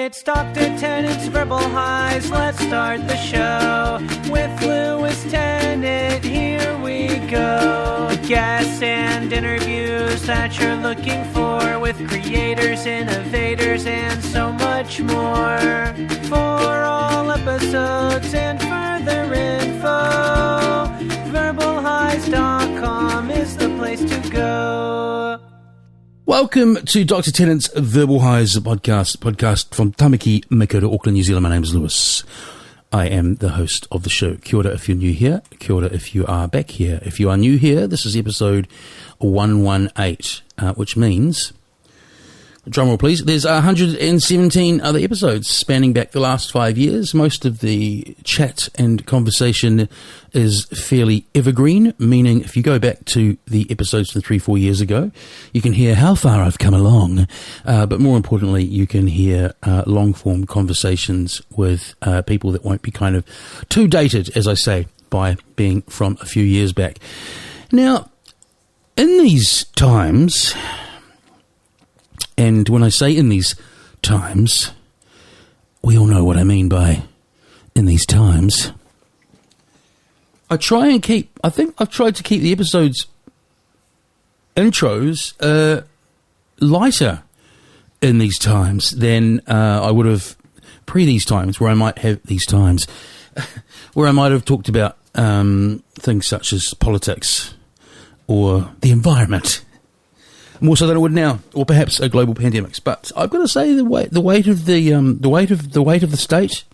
It's Dr. Tennant's Verbal Highs. Let's start the show with Lewis Tennant. Here we go. Guests and interviews that you're looking for with creators, innovators, and so much more. For all episodes and further info, verbalhighs.com is the place to go. Welcome to Dr. Tennant's Verbal Highs podcast from Tamaki, Makaurau, Auckland, New Zealand. My name is Lewis. I am the host of the show. Kia ora if you're new here. Kia ora if you are back here. If you are new here, this is episode 118, which means, drumroll please, there's 117 other episodes spanning back the last 5 years. Most of the chat and conversation is fairly evergreen, meaning if you go back to the episodes from 3-4 years ago, you can hear how far I've come along, but more importantly, you can hear long-form conversations with people that won't be kind of too dated, as I say, by being from a few years back. Now, in these times, and when I say in these times, we all know what I mean by in these times. I think I've tried to keep the episodes intros lighter in these times than I would have pre these times, where I might have these times, where I might have talked about things such as politics or the environment. More so than I would now, or perhaps a global pandemics. But I've got to say, the weight of the state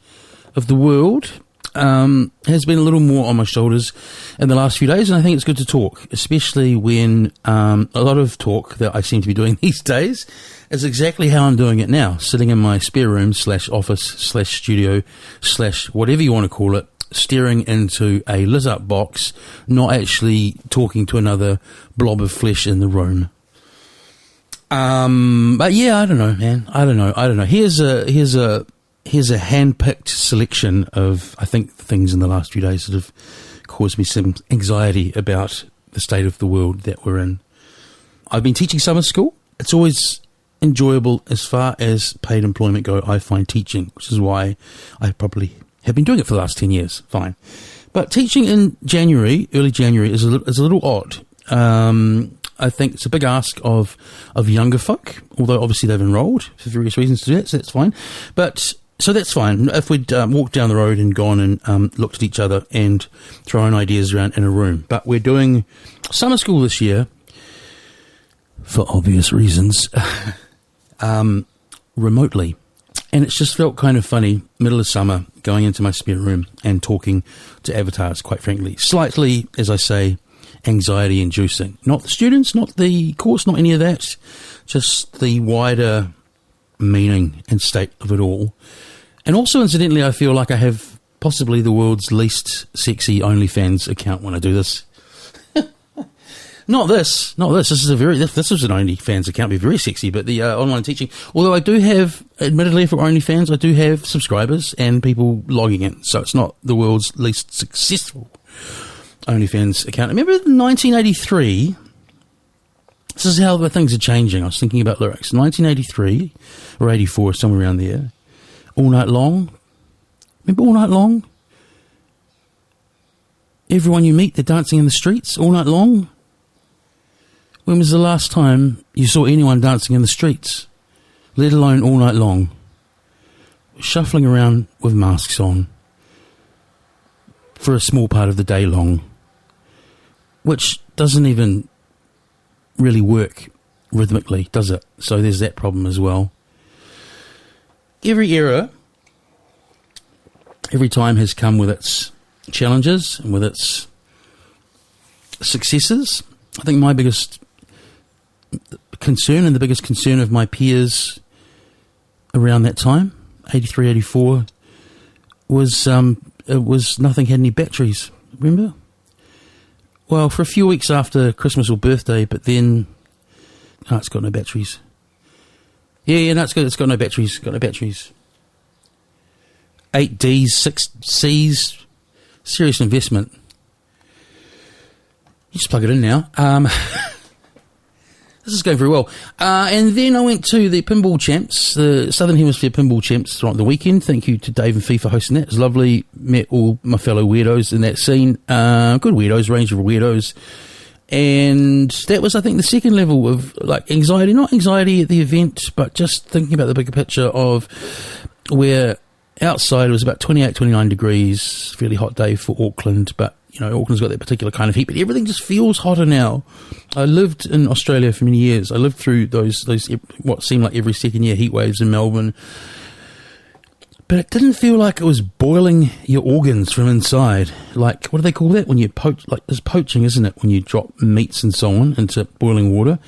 of the world has been a little more on my shoulders in the last few days, and I think it's good to talk, especially when a lot of talk that I seem to be doing these days is exactly how I'm doing it now, sitting in my spare room / office / studio / whatever you want to call it, staring into a lit up box, not actually talking to another blob of flesh in the room. But yeah, I don't know, man. I don't know. Here's a hand-picked selection of, I think, things in the last few days that have caused me some anxiety about the state of the world that we're in. I've been teaching summer school. It's always enjoyable as far as paid employment go, I find teaching, which is why I probably have been doing it for the last 10 years. Fine. But teaching in January, early January, is a little odd. I think it's a big ask of younger folk, although obviously they've enrolled for various reasons to do that, so that's fine. So that's fine. If we'd walked down the road and gone and looked at each other and thrown ideas around in a room. But we're doing summer school this year, for obvious reasons, remotely. And it's just felt kind of funny, middle of summer, going into my spare room and talking to avatars, quite frankly. Slightly, as I say, anxiety-inducing. Not the students, not the course, not any of that. Just the wider meaning and state of it all. And also, incidentally, I feel like I have possibly the world's least sexy OnlyFans account when I do this. Not this. This is an OnlyFans account, be very sexy, but the online teaching. Although I do have, admittedly, for OnlyFans, I do have subscribers and people logging in. So it's not the world's least successful OnlyFans account. Remember in 1983, this is how the things are changing. I was thinking about lyrics. 1983 or 84, somewhere around there. All Night Long. Remember All Night Long? Everyone you meet, they're dancing in the streets all night long. When was the last time you saw anyone dancing in the streets, let alone all night long? Shuffling around with masks on for a small part of the day long, which doesn't even really work rhythmically, does it? So there's that problem as well. Every era, every time has come with its challenges and with its successes. I think my biggest concern and the biggest concern of my peers around that time, 83, 84, was nothing had any batteries, remember? Well, for a few weeks after Christmas or birthday, but then, it's got no batteries. It's got no batteries. 8 Ds, 6 Cs, serious investment. You just plug it in now. This is going very well. And then I went to the Pinball Champs, the Southern Hemisphere Pinball Champs throughout the weekend. Thank you to Dave and Fee for hosting that. It was lovely. Met all my fellow weirdos in that scene. Good weirdos, range of weirdos. And that was, I think, the second level of like anxiety. Not anxiety at the event, but just thinking about the bigger picture of where outside it was about 28, 29 degrees. Fairly hot day for Auckland, but you know, Auckland's got that particular kind of heat, but everything just feels hotter now. I lived in Australia for many years. I lived through those what seemed like every second year heat waves in Melbourne, but it didn't feel like it was boiling your organs from inside. Like, what do they call that? When you poach, like, it's poaching, isn't it? When you drop meats and so on into boiling water.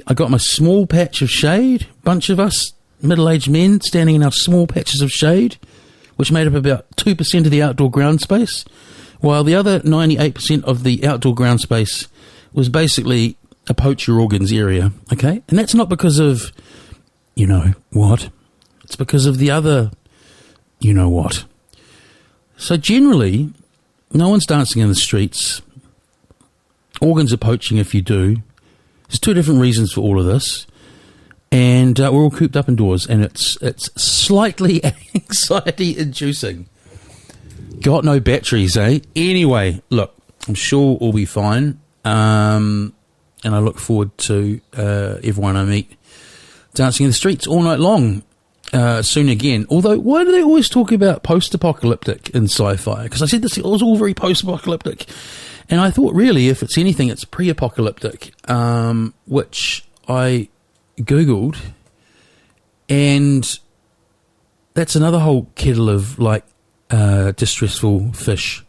I got my small patch of shade, bunch of us, middle-aged men, standing in our small patches of shade, which made up about 2% of the outdoor ground space, while the other 98% of the outdoor ground space was basically a poach your organs area, okay? And that's not because of, you know what, it's because of the other, you know what. So generally, no one's dancing in the streets. Organs are poaching if you do. There's two different reasons for all of this. And we're all cooped up indoors, and it's slightly anxiety-inducing. Got no batteries, eh? Anyway, look, I'm sure we'll be fine. And I look forward to everyone I meet dancing in the streets all night long soon again. Although, why do they always talk about post-apocalyptic in sci-fi? Because I said this, it was all very post-apocalyptic. And I thought, really, if it's anything, it's pre-apocalyptic, which I Googled. And that's another whole kettle of, like, Distressful Fish.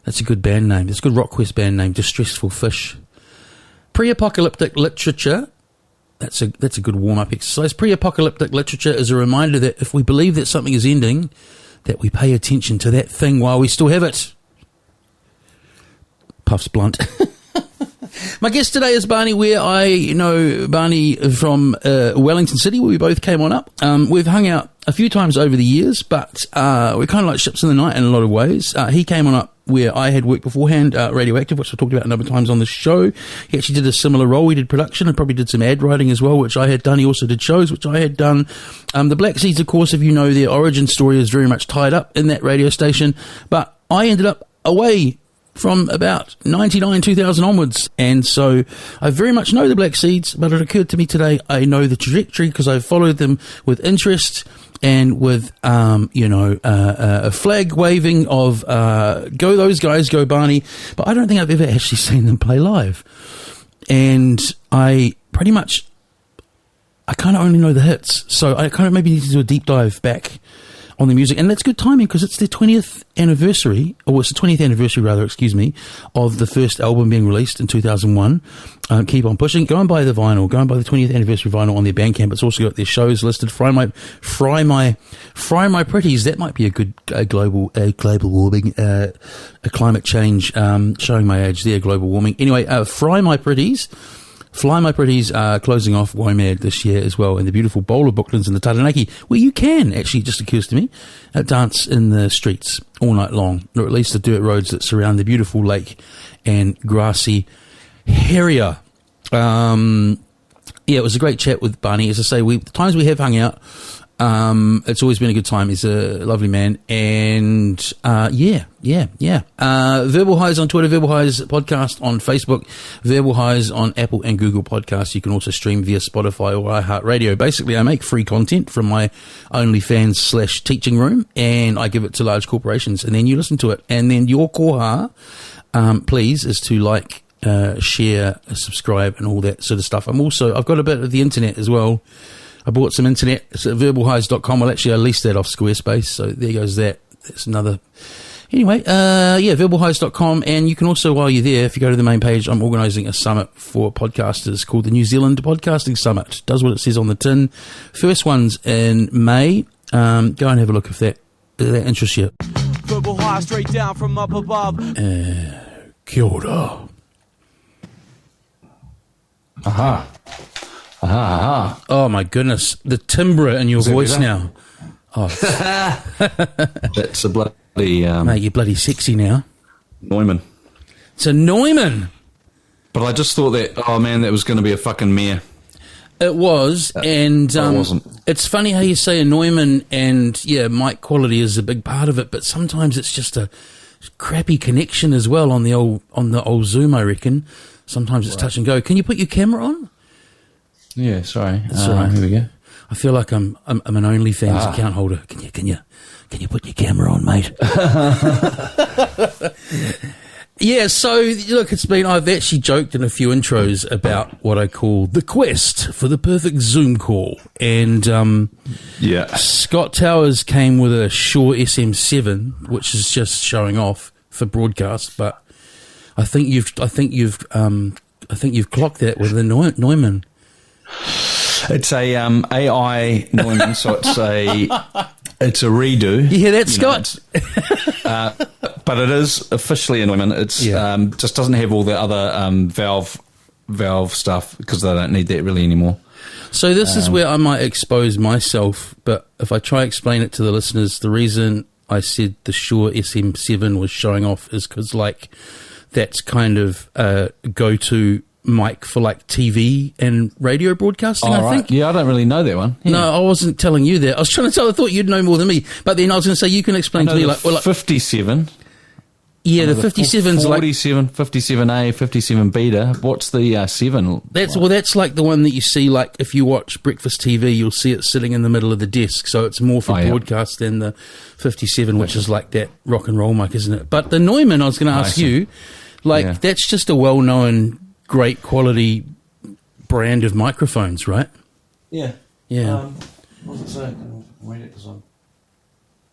That's a good band name. It's a good rock quest band name, Distressful Fish. Pre-apocalyptic literature. That's a good warm-up exercise. Pre-apocalyptic literature is a reminder that if we believe that something is ending, that we pay attention to that thing while we still have it. Puffs blunt. My guest today is Barney Weir. I know Barney from Wellington City, where we both came on up. We've hung out a few times over the years, but we're kind of like ships in the night in a lot of ways. He came on up where I had worked beforehand, Radioactive, which I've talked about a number of times on the show. He actually did a similar role. He did production and probably did some ad writing as well, which I had done. He also did shows, which I had done. The Black Seeds, of course, if you know their origin story, is very much tied up in that radio station. But I ended up away from about 99, 2000 onwards. And so I very much know the Black Seeds, but it occurred to me today I know the trajectory because I've followed them with interest and with, a flag waving of go those guys, go Barney. But I don't think I've ever actually seen them play live. And I kind of only know the hits. So I kind of maybe need to do a deep dive back on the music, and that's good timing because it's the 20th anniversary, or it's the 20th anniversary rather, of the first album being released in 2001. Keep on pushing. Go and buy the vinyl. Go and buy the 20th anniversary vinyl on their Bandcamp. It's also got their shows listed. Fry my pretties. That might be a good global warming, a climate change. Showing my age there. Global warming. Anyway, Fry My Pretties. Fly My Pretties are closing off WOMAD this year as well in the beautiful bowl of Brooklands in the Taranaki, where you can, actually, it just occurs to me, dance in the streets all night long, or at least the dirt roads that surround the beautiful lake and grassy area. It was a great chat with Barney. As I say, the times we have hung out, it's always been a good time. He's a lovely man. And, Verbal Highs on Twitter, Verbal Highs podcast on Facebook, Verbal Highs on Apple and Google Podcasts. You can also stream via Spotify or iHeartRadio. Basically, I make free content from my OnlyFans / teaching room, and I give it to large corporations, and then you listen to it. And then your koha, please, is to like, share, subscribe, and all that sort of stuff. I've got a bit of the internet as well. I bought some internet. It's at verbalhighs.com. Well, actually, I leased that off Squarespace, so there goes that. That's another. Anyway, verbalhighs.com, and you can also, while you're there, if you go to the main page, I'm organising a summit for podcasters called the New Zealand Podcasting Summit. Does what it says on the tin. First one's in May. Go and have a look if that interests you. Verbal High, straight down from up above. Kia ora. Aha. Aha. Oh my goodness, the timbre in your voice now. Oh, that's a bloody mate, you're bloody sexy now. Neumann. It's a Neumann. But I just thought that, oh man, that was going to be a fucking mare. It was, and it wasn't. It's funny how you say a Neumann, and yeah, mic quality is a big part of it, but sometimes it's just a crappy connection as well on the old Zoom, I reckon. Sometimes it's touch and go. Can you put your camera on? Yeah, sorry. That's all right. Here we go. I feel like I'm an OnlyFans account holder. Can you put your camera on, mate? Yeah, so look, I've actually joked in a few intros about what I call the quest for the perfect Zoom call, and Scott Towers came with a Shure SM7, which is just showing off for broadcast, but I think you've clocked that with the Neumann. It's a AI Neumann, so it's a redo. You hear that, Scott? But it is officially a Neumann. It's just doesn't have all the other valve stuff because they don't need that really anymore. So this is where I might expose myself, but if I try to explain it to the listeners, the reason I said the Shure SM7 was showing off is because that's kind of a go-to mic for TV and radio broadcasting, I think. Yeah, I don't really know that one. Yeah. No, I wasn't telling you that. I was trying to I thought you'd know more than me. But then I was going to say, you can explain to me 57. Yeah, the 57's 47, 57A, 57 beta. What's the 7? That's like the one that you see, if you watch Breakfast TV, you'll see it sitting in the middle of the desk. So it's more for broadcast than the 57, which is like that rock and roll mic, isn't it? But the Neumann, I was going to ask you, that's just a well-known, great quality brand of microphones, right? Yeah. Yeah. What does it say? Read it because I'm...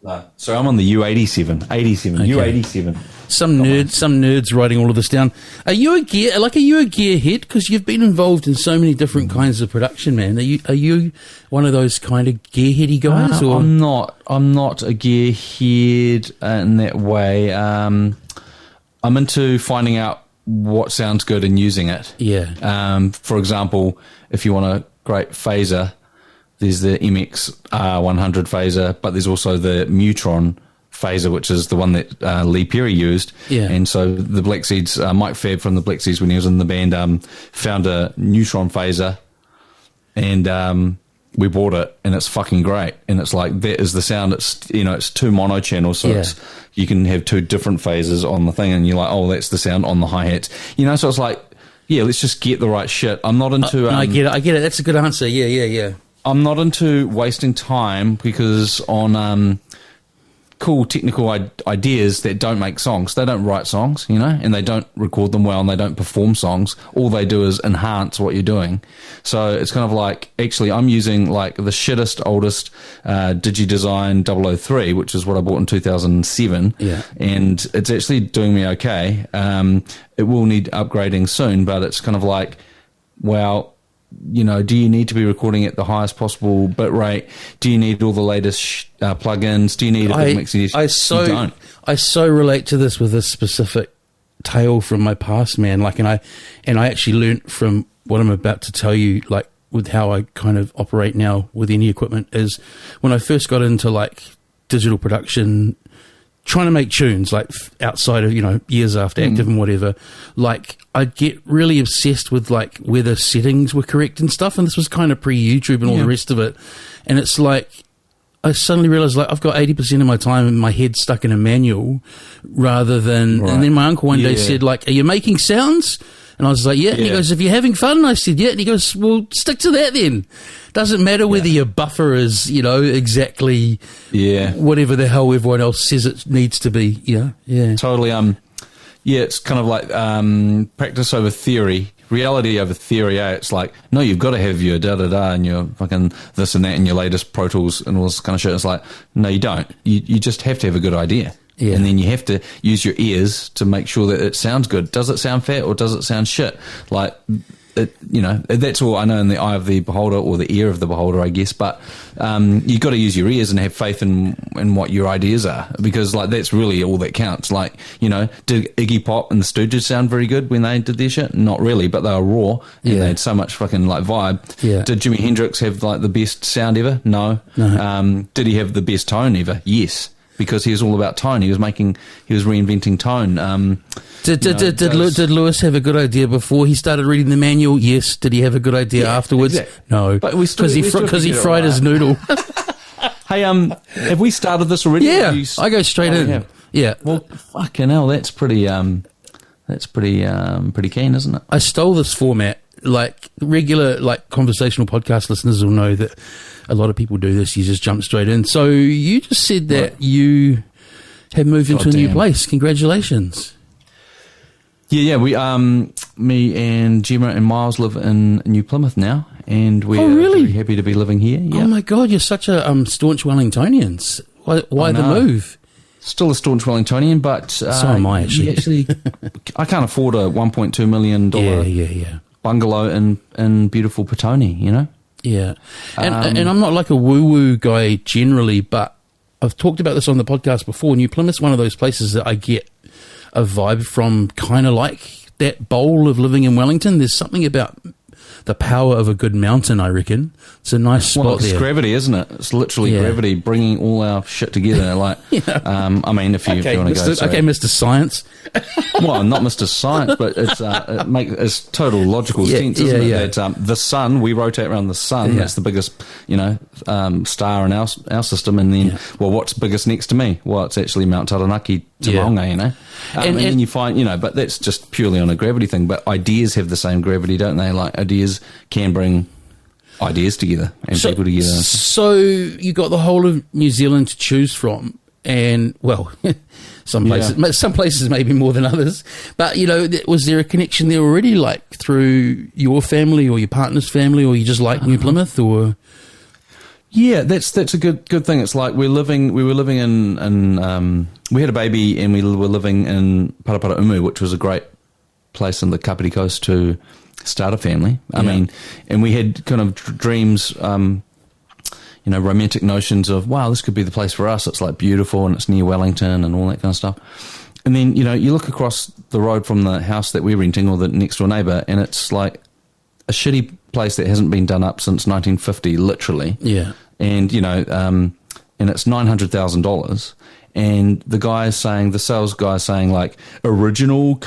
No. So I'm on the U87. U87. Some nerds writing all of this down. Are you a gearhead? Because you've been involved in so many different kinds of production, man. Are you one of those kind of gearheady guys? Or I'm not a gearhead in that way. I'm into finding out what sounds good and using it. Yeah. For example, if you want a great phaser, there's the MX 100 phaser, but there's also the Mutron phaser, which is the one that Lee Perry used. Yeah. And so the Black Seeds, Mike Fab from the Black Seeds, when he was in the band, found a Neutron phaser, and we bought it, and it's fucking great. And it's that is the sound. It's two mono channels, so you can have two different phasers on the thing, and you're like, oh, that's the sound on the hi-hats. So it's let's just get the right shit. I'm not into... I get it. That's a good answer. Yeah. I'm not into wasting time because on cool technical ideas that don't make songs. They don't write songs, and they don't record them well, and they don't perform songs. All they do is enhance what you're doing. So it's kind of actually I'm using the shittest, oldest DigiDesign 003, which is what I bought in 2007. Yeah. And it's actually doing me okay. It will need upgrading soon, but it's kind of well... do you need to be recording at the highest possible bit rate? Do you need all the latest plugins? Do you need a big mixing? You don't. I so relate to this with a specific tale from my past, man. And I actually learnt from what I'm about to tell you, with how I kind of operate now with any equipment, is when I first got into digital production, trying to make tunes outside of years after active and whatever, I'd get really obsessed with whether settings were correct and stuff, and this was kind of pre-YouTube and all the rest of it, and it's I suddenly realized I've got 80% of my time in my head stuck in a manual rather than and then my uncle one day said are you making sounds? And I was like, yeah. And he goes, if you're having fun? I said, yeah. And he goes, well, stick to that then. Doesn't matter whether your buffer is, exactly whatever the hell everyone else says it needs to be. Yeah. Totally. It's kind of practice over theory, reality over theory. It's no, you've got to have your da-da-da and your fucking this and that and your latest Pro Tools and all this kind of shit. It's no, you don't. You just have to have a good idea. Yeah. And then you have to use your ears to make sure that it sounds good. Does it sound fat or does it sound shit? That's all I know in the eye of the beholder or the ear of the beholder, I guess. But you've got to use your ears and have faith in what your ideas are, because that's really all that counts. Did Iggy Pop and the Stooges sound very good when they did their shit? Not really, but they were raw and they had so much fucking vibe. Yeah. Did Jimi Hendrix have the best sound ever? No. No. Did he have the best tone ever? Yes. because he was all about tone. He was reinventing tone. Did Lewis have a good idea before he started reading the manual? Yes. Did he have a good idea afterwards? Exactly. No. But because he fried his noodle. Hey, have we started this already? Yeah, I go straight in. Yeah. Yeah. Well, fucking hell, that's pretty keen, isn't it? I stole this format. Like regular, like conversational podcast listeners will know that a lot of people do this. You just jump straight in. So you just said that you have moved into a new place. Congratulations. Yeah. We, me and Gemma and Miles live in New Plymouth now, and we're very happy to be living here. Yeah. Oh my God, you're such a staunch Wellingtonians. Why the move? Still a staunch Wellingtonian, but so am I actually. I can't afford a $1.2 million bungalow in beautiful Petone, you know? Yeah. And I'm not like a woo-woo guy generally, but I've talked about this on the podcast before. New Plymouth's one of those places that I get a vibe from, kind of like that bowl of living in Wellington. There's something about the power of a good mountain, I reckon. It's a nice spot it's there. Gravity, isn't it? It's literally gravity bringing all our shit together. Like, I mean, if you want to go... Okay, Mr. Science. Well, not Mr. Science, but it's total logical sense, isn't it? That the sun, we rotate around the sun. That's the biggest, star in our system. And then, what's biggest next to me? Well, it's actually Mount Taranaki, Taronga, you know? And then you find, but that's just purely on a gravity thing. But ideas have the same gravity, don't they? Like, ideas can bring ideas together and people together. So you got the whole of New Zealand to choose from, and well, some places maybe more than others. But was there a connection there already, like through your family or your partner's family, or you just like New Plymouth, or? Yeah, that's a good thing. It's like we were living in we had a baby and we were living in Paraparaumu, which was a great place on the Kapiti Coast to start a family. I mean, and we had kind of dreams, romantic notions of, wow, this could be the place for us. It's like beautiful and it's near Wellington and all that kind of stuff. And then, you look across the road from the house that we're renting or the next door neighbour, and it's like a shitty place that hasn't been done up since 1950, literally. Yeah. And, and it's $900,000. And the sales guy is saying, like, original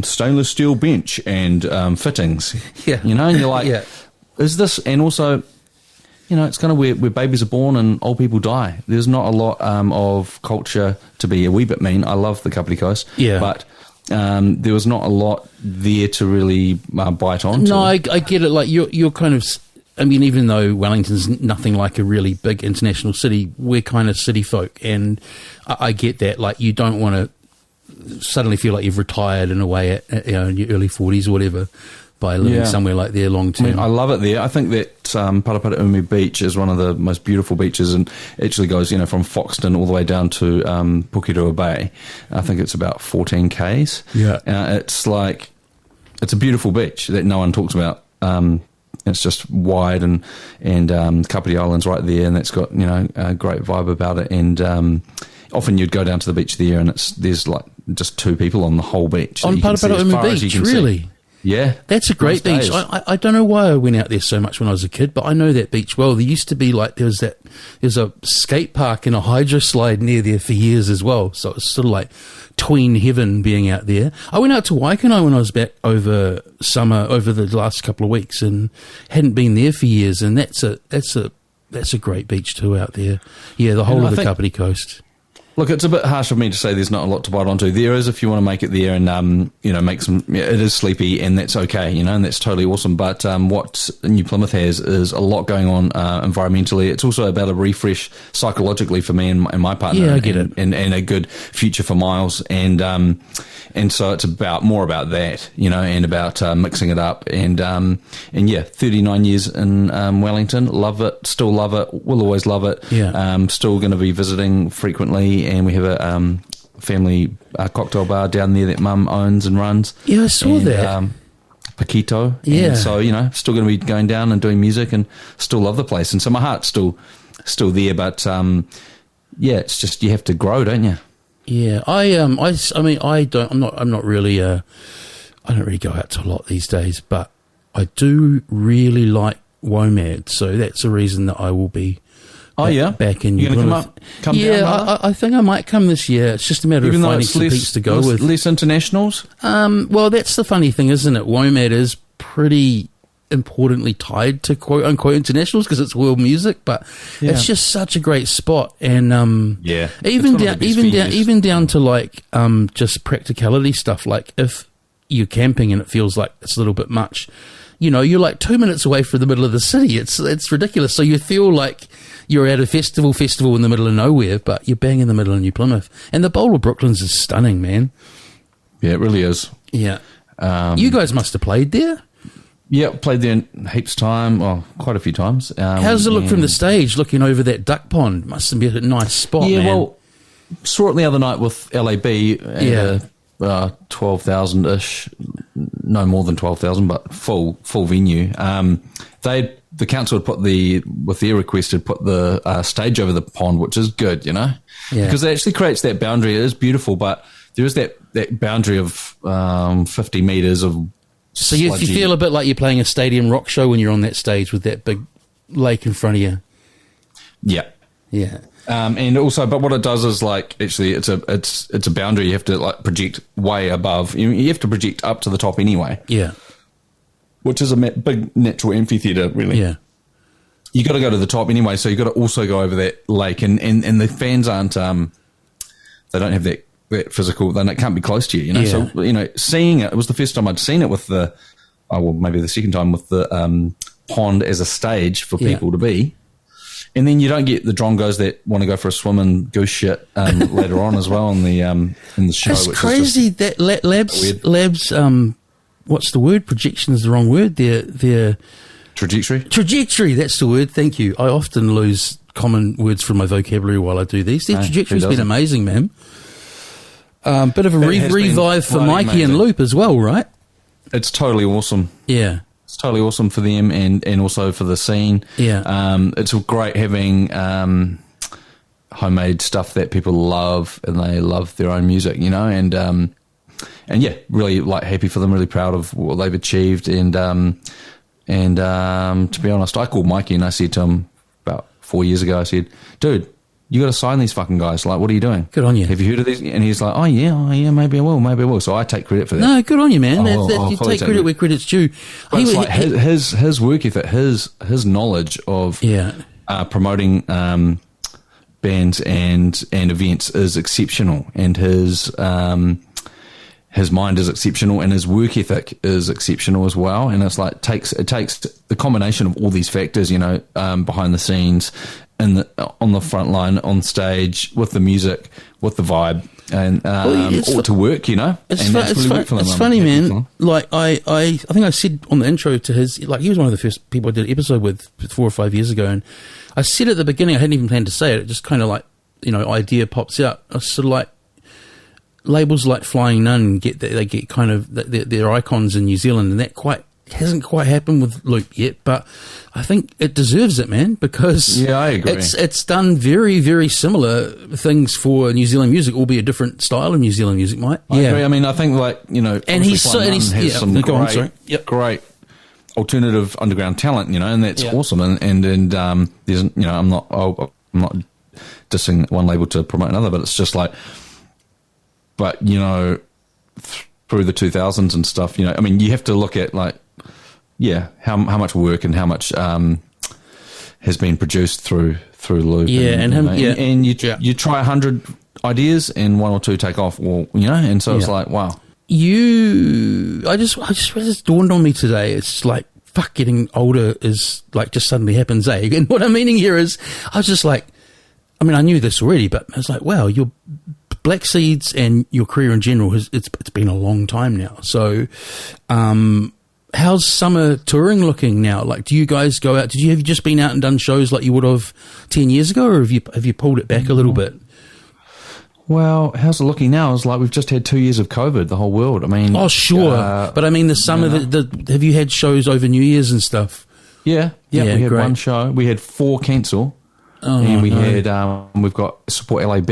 stainless steel bench and fittings. Yeah. And you're like, is this, and also, it's kind of where babies are born and old people die. There's not a lot of culture, to be a wee bit mean. I love the Kapiti Coast. Yeah. But there was not a lot there to really bite onto. No, I get it. Like, you're kind of... I mean, even though Wellington's nothing like a really big international city, we're kind of city folk, and I get that. Like, you don't want to suddenly feel like you've retired in a way at in your early 40s or whatever by living somewhere like there long term. I mean, I love it there. I think that Paraparaumu Beach is one of the most beautiful beaches, and actually goes, from Foxton all the way down to Pukirua Bay. I think it's about 14 k's. Yeah, it's a beautiful beach that no one talks about. It's just wide, and Kapiti Island's right there, and that's got a great vibe about it. And often you'd go down to the beach there, and there's like just two people on the whole beach on Paraparaumu Beach. Really? Yeah, that's a great beach. I don't know why I went out there so much when I was a kid, but I know that beach well. There used to be like there's a skate park and a hydro slide near there for years as well. So it's sort of like tween heaven being out there. I went out to Waikanae when I was back over the last couple of weeks, and hadn't been there for years. And that's a great beach too out there. Yeah, the whole of the Kapiti Coast. Look, it's a bit harsh of me to say there's not a lot to bite onto. There is, if you want to make it there and, make some... it is sleepy, and that's okay, and that's totally awesome. But what New Plymouth has is a lot going on environmentally. It's also about a refresh psychologically for me and my partner. Yeah, I get it. And a good future for Miles. And so it's more about that, and about mixing it up. And 39 years in Wellington. Love it. Still love it. Will always love it. Yeah. Still going to be visiting frequently. And we have a family cocktail bar down there that Mum owns and runs. Yeah, I saw that. Paquito. Yeah. And so, still going to be going down and doing music, and still love the place. And so my heart's still there, but it's just you have to grow, don't you? Yeah. I don't really go out to a lot these days, but I do really like WOMAD, so that's a reason that I will be Oh, yeah? Back in You're New going to Plymouth. come down? Yeah, I think I might come this year. It's just a matter Even of though finding it's some peaks to go with. less internationals? Well, that's the funny thing, isn't it? WOMAD is pretty importantly tied to quote unquote internationals because it's world music, but it's just such a great spot. And even down to like just practicality stuff. Like if you're camping and it feels like it's a little bit much, you know, you're like 2 minutes away from the middle of the city. It's ridiculous. So you feel like you're at a festival in the middle of nowhere, but you're bang in the middle of New Plymouth. And the Bowl of Brooklands is stunning, man. Yeah, it really is. Yeah. You guys must have played there. Yeah, played there heaps of time. Well, quite a few times. How does it look from the stage, looking over that duck pond? Must have been a nice spot, yeah, man. well, saw it the other night with LAB. Yeah. 12,000-ish, no more than 12,000, but full venue. The council had with their request, had put the stage over the pond, which is good, you know, because it actually creates that boundary. It is beautiful, but there is that boundary of 50 metres of. So you feel a bit like you're playing a stadium rock show when you're on that stage with that big lake in front of you. Yeah, yeah. And also, but what it does is like actually, it's a boundary. You have to like project way above. You have to project up to the top anyway. Yeah, which is a big natural amphitheatre, really. Yeah, you got to go to the top anyway. So you got to also go over that lake, and the fans aren't. They don't have that physical. Then it can't be close to you. You know. Yeah. So you know, seeing it was the first time I'd seen it with the. Oh well, maybe the second time with the pond as a stage for people to be. And then you don't get the drongos that want to go for a swim and goose shit later on as well in the show. It's which crazy is just that labs. What's the word? Projection is the wrong word. Their trajectory. That's the word. Thank you. I often lose common words from my vocabulary while I do these. Their trajectory's been amazing, man. Bit of a revive for Mikey amazing. And Loop as well, right? It's totally awesome. Yeah. It's totally awesome for them and also for the scene. Yeah. It's great having homemade stuff that people love, and they love their own music, you know, and yeah, really like happy for them, really proud of what they've achieved, and to be honest, I called Mikey and I said to him about 4 years ago, I said, dude, you got to sign these fucking guys. Like, what are you doing? Good on you. Have you heard of these? And he's like, oh yeah, maybe I will. So I take credit for that. No, good on you, man. You take credit where credit's due. His work ethic, his knowledge of promoting bands and events is exceptional, and his mind is exceptional, and his work ethic is exceptional as well. And it's like it takes the combination of all these factors, you know, behind the scenes, on the front line, on stage, with the music, with the vibe, and all to work, you know. It's funny, man. Like I think I said on the intro to his, like, he was one of the first people I did an episode with 4 or 5 years ago, and I said at the beginning, I hadn't even planned to say it. It just kind of like, you know, idea pops out. I was sort of like, labels like Flying Nun get kind of their icons in New Zealand, and that hasn't quite happened with Loop yet, but I think it deserves it, man, because I agree. It's done very, very similar things for New Zealand music, albeit a different style of New Zealand music, mate. I agree. I mean, I think, like, you know, and he's some great alternative underground talent, you know, and that's awesome. And there's, you know, I'm not dissing one label to promote another, but it's just like, but, you know, through the 2000s and stuff, you know, I mean, you have to look at, like, how much work and how much has been produced through Loop. And you try 100 ideas and 1 or 2 take off, or, you know, and so it's like, wow. I just dawned on me today. It's like, fuck, getting older is like just suddenly happens, eh? And what I'm meaning here is, I was just like, I mean, I knew this already, but I was like, wow, your Black Seeds and your career in general it's been a long time now. So, how's summer touring looking now? Like, do you guys go out? Have you just been out and done shows like you would have 10 years ago, or have you pulled it back a little bit? Well, how's it looking now? It's like we've just had 2 years of COVID, the whole world. I mean, oh sure, but I mean the summer. Have you had shows over New Year's and stuff? Yeah. We had one show. We had 4 cancel. And we had we've got Support LAB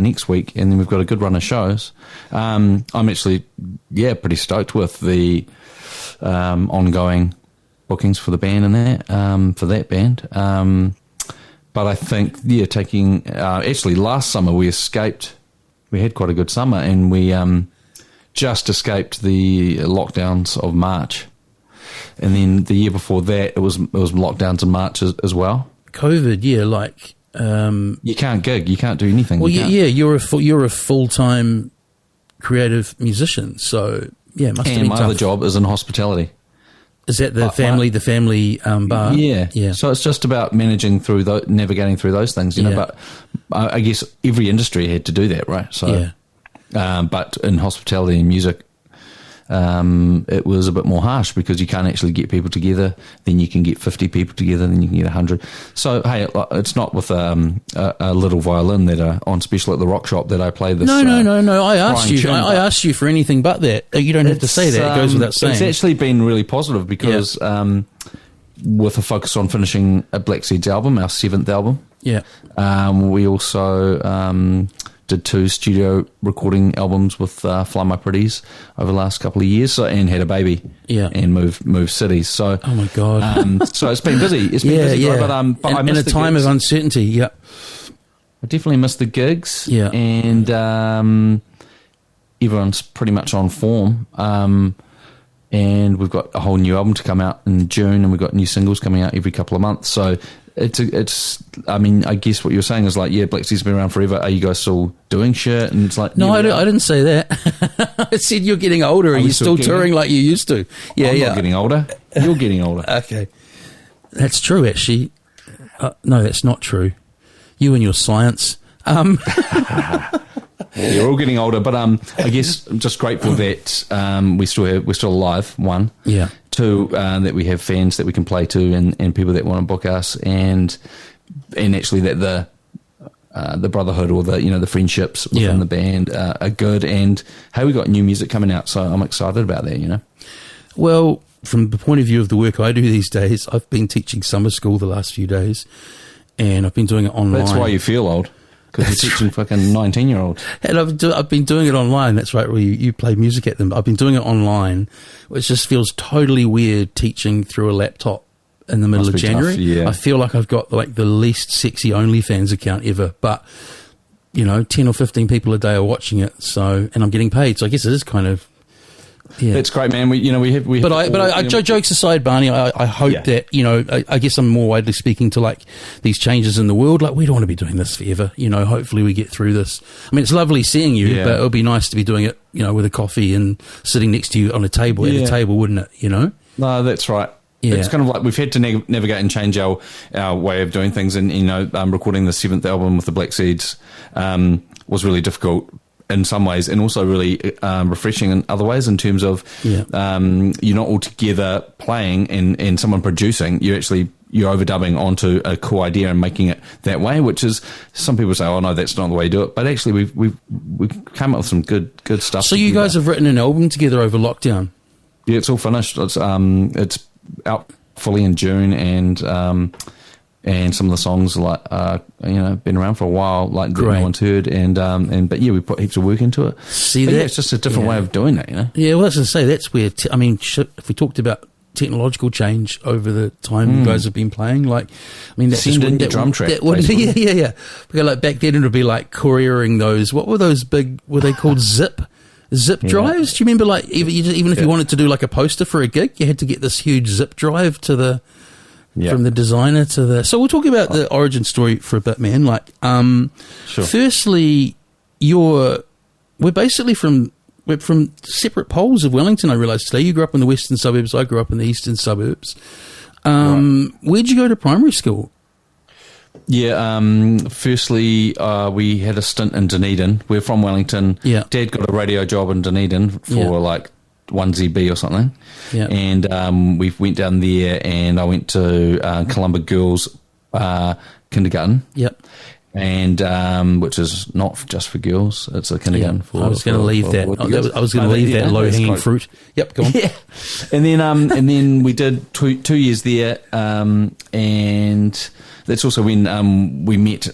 next week, and then we've got a good run of shows. I'm actually pretty stoked with the ongoing bookings for the band and that for that band. But I think, taking actually last summer we escaped. We had quite a good summer, and we just escaped the lockdowns of March. And then the year before that, it was lockdowns in March as well. COVID, you can't gig, you can't do anything. Well, you're a full-time creative musician, so it must have been And my tough. other job is in hospitality. Is that the family bar? Yeah. So it's just about navigating through those things, you know. But I guess every industry had to do that, right? So, but in hospitality and music, it was a bit more harsh because you can't actually get people together. Then you can get 50 people together. Then you can get 100. So hey, it's not with a little violin that on special at the Rock Shop that I play this. No. I asked you. tune, I asked you for anything but that. You don't have to say that. It goes without saying. It's actually been really positive because with a focus on finishing a Black Seeds album, our 7th album. Yeah. We also did 2 studio recording albums with Fly My Pretties over the last couple of years, and had a baby, and moved cities. So, oh my god, so it's been busy. It's been busy, right? But I in a time of uncertainty. Yeah, I definitely missed the gigs. Yeah, and everyone's pretty much on form. And we've got a whole new album to come out in June, and we've got new singles coming out every couple of months. So it's. I mean, I guess what you're saying is like, Black Seed's been around forever. Are you guys still doing shit? And it's like, no, I didn't say that. I said you're getting older. Are you still touring like you used to? Yeah, I'm not getting older. You're getting older. Okay, that's true. Actually, no, that's not true. You and your science. You're all getting older, but I guess I'm just grateful that we're still alive. 1, 2, that we have fans that we can play to, and people that want to book us, and actually that the brotherhood or the friendships within the band are good. And hey, we got new music coming out, so I'm excited about that. You know. Well, from the point of view of the work I do these days, I've been teaching summer school the last few days, and I've been doing it online. That's why you feel old. Because you're teaching fucking 19-year-olds. And I've been doing it online. That's right, where you play music at them. I've been doing it online, which just feels totally weird teaching through a laptop in the middle of January. Tough, yeah. I feel like I've got like the least sexy OnlyFans account ever. But, 10 or 15 people a day are watching it. So, and I'm getting paid. So I guess it is kind of, It's great, man. We have. Jokes aside, Barney, I hope that I guess I'm more widely speaking to like these changes in the world. Like we don't want to be doing this forever. Hopefully we get through this. I mean, it's lovely seeing you, but it would be nice to be doing it, with a coffee and sitting next to you on a table at a table, wouldn't it? No, that's right. Yeah. It's kind of like we've had to navigate and change our way of doing things, and recording the 7th album with the Black Seeds was really difficult in some ways, and also really refreshing in other ways, in terms of you're not all together playing and someone producing. You're overdubbing onto a cool idea and making it that way, which is, some people say, oh no, that's not the way to do it, but actually we've come up with some good stuff. So you guys have written an album together over lockdown? Yeah, it's all finished. It's out fully in June, and some of the songs been around for a while, like that no one's heard, but we put heaps of work into it. It's just a different way of doing that, Yeah, well, that's to say, that's where if we talked about technological change over the time you guys have been playing, that's send in your drum track. Yeah. Because like back then it would be like couriering those. What were those big? Were they called zip drives? Do you remember? Like even if you wanted to do like a poster for a gig, you had to get this huge zip drive to the. From the designer to the... So we'll talk about the origin story for a bit, man. Sure. Firstly, we're from separate poles of Wellington, I realised today. You grew up in the western suburbs, I grew up in the eastern suburbs. Where'd you go to primary school? Yeah, firstly, we had a stint in Dunedin. We're from Wellington. Yeah. Dad got a radio job in Dunedin for 1ZB or something. Yeah. And we went down there, and I went to Columba Girls Kindergarten. Yep. And which is not just for girls, it's a kindergarten for... I was going to leave that. I was going to leave that low-hanging fruit. Yep, go on. Yeah. And then we did 2 years there, and that's also when we met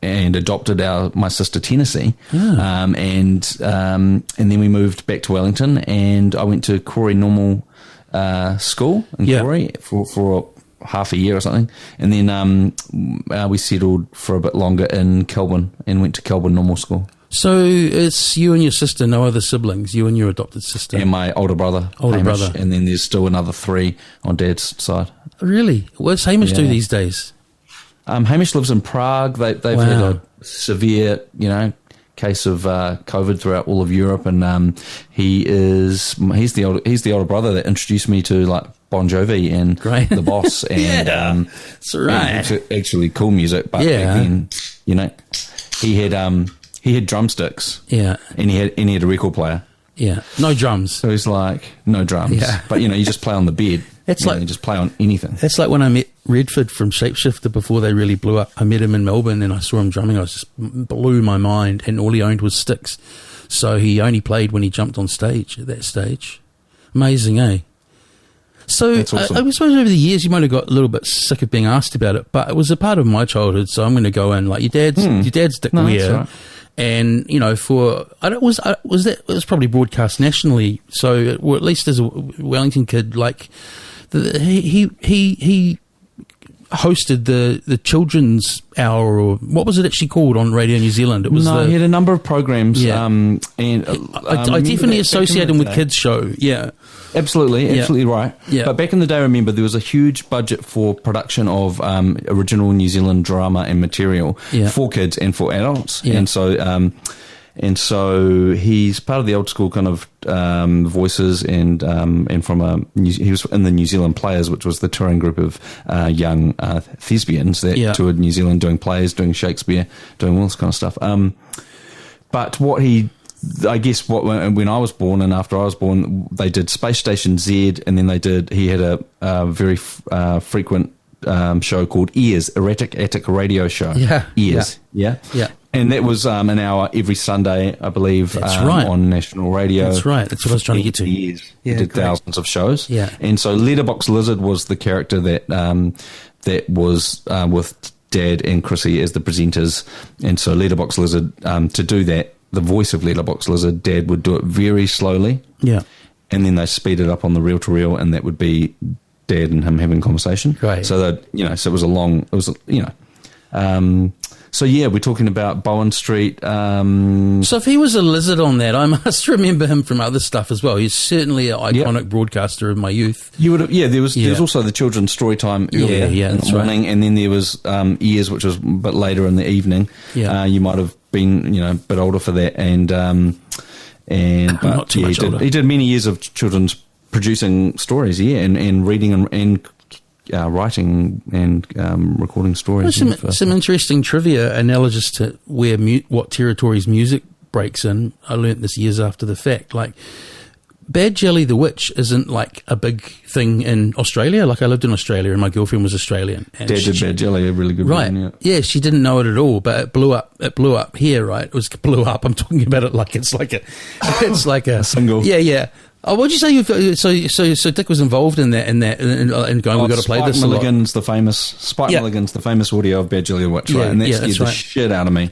and adopted my sister Tennessee, and then we moved back to Wellington, and I went to Corey Normal School in Corey for half a year or something, and then we settled for a bit longer in Kelburn and went to Kelburn Normal School. So it's you and your sister, no other siblings, you and your adopted sister? And my older brother. Hamish, and then there's still another 3 on Dad's side. Really? What's Hamish do these days? Hamish lives in Prague. They've had a severe, case of COVID throughout all of Europe, and he's the older brother that introduced me to like Bon Jovi and The Boss, and that's right. Actually cool music. But back then, he had drumsticks, and he had a record player. Yeah, no drums. So he's like, no drums. Yeah. But, you just play on the bed. It's like you just play on anything. That's like when I met Redford from Shapeshifter before they really blew up. I met him in Melbourne and I saw him drumming. I just blew my mind, and all he owned was sticks. So he only played when he jumped on stage at that stage. Amazing, eh? So awesome. I suppose over the years you might have got a little bit sick of being asked about it, but it was a part of my childhood. So I'm going to go in like your dad's Dick Weir. Right. And it was probably broadcast nationally. So, or at least as a Wellington kid, like he hosted the children's hour, or what was it actually called on Radio New Zealand? It was he had a number of programs. Yeah. I definitely associate him with Kids Show. Yeah. Absolutely right. Yeah. But back in the day, remember, there was a huge budget for production of original New Zealand drama and material for kids and for adults. Yeah. And so he's part of the old school kind of voices, and from he was in the New Zealand Players, which was the touring group of young thespians that toured New Zealand doing plays, doing Shakespeare, doing all this kind of stuff. But I guess when I was born and after I was born, they did Space Station Z, and then he had a very frequent show called Ears, Erratic Attic Radio Show. Yeah. Ears. Yeah. And that was an hour every Sunday, I believe, on national radio. That's right. That's what I was trying to get to. Years. Yeah, did thousands of shows. Yeah. And so Letterbox Lizard was the character that was with Dad and Chrissy as the presenters. And so Letterbox Lizard, to do that, the voice of Letterbox Lizard, Dad would do it very slowly. Yeah. And then they speed it up on the reel-to-reel, and that would be Dad and him having a conversation. Right. So that, so so yeah, we're talking about Bowen Street. So if he was a lizard on that, I must remember him from other stuff as well. He's certainly an iconic broadcaster of my youth. You would have, there was also the children's story time earlier in the morning, and then there was Ears, which was a bit later in the evening. Yeah. You might have been, a bit older for that, not too much older. He did many years of children's producing stories, and reading and writing and recording stories. Some interesting trivia analogous to what territories music breaks in. I learnt this years after the fact. Like, Bad Jelly the Witch isn't like a big thing in Australia. Like, I lived in Australia and my girlfriend was Australian. Dad did Bad Jelly, a really good one. Yeah, she didn't know it at all, but it blew up. It blew up here, right? It blew up. I'm talking about it like it's like a single. Yeah. Oh, what'd you say? So Dick was involved in that, and going, we've got to play this. Milligan's the famous audio of Bad Jelly the Witch, right? And that scared the shit out of me.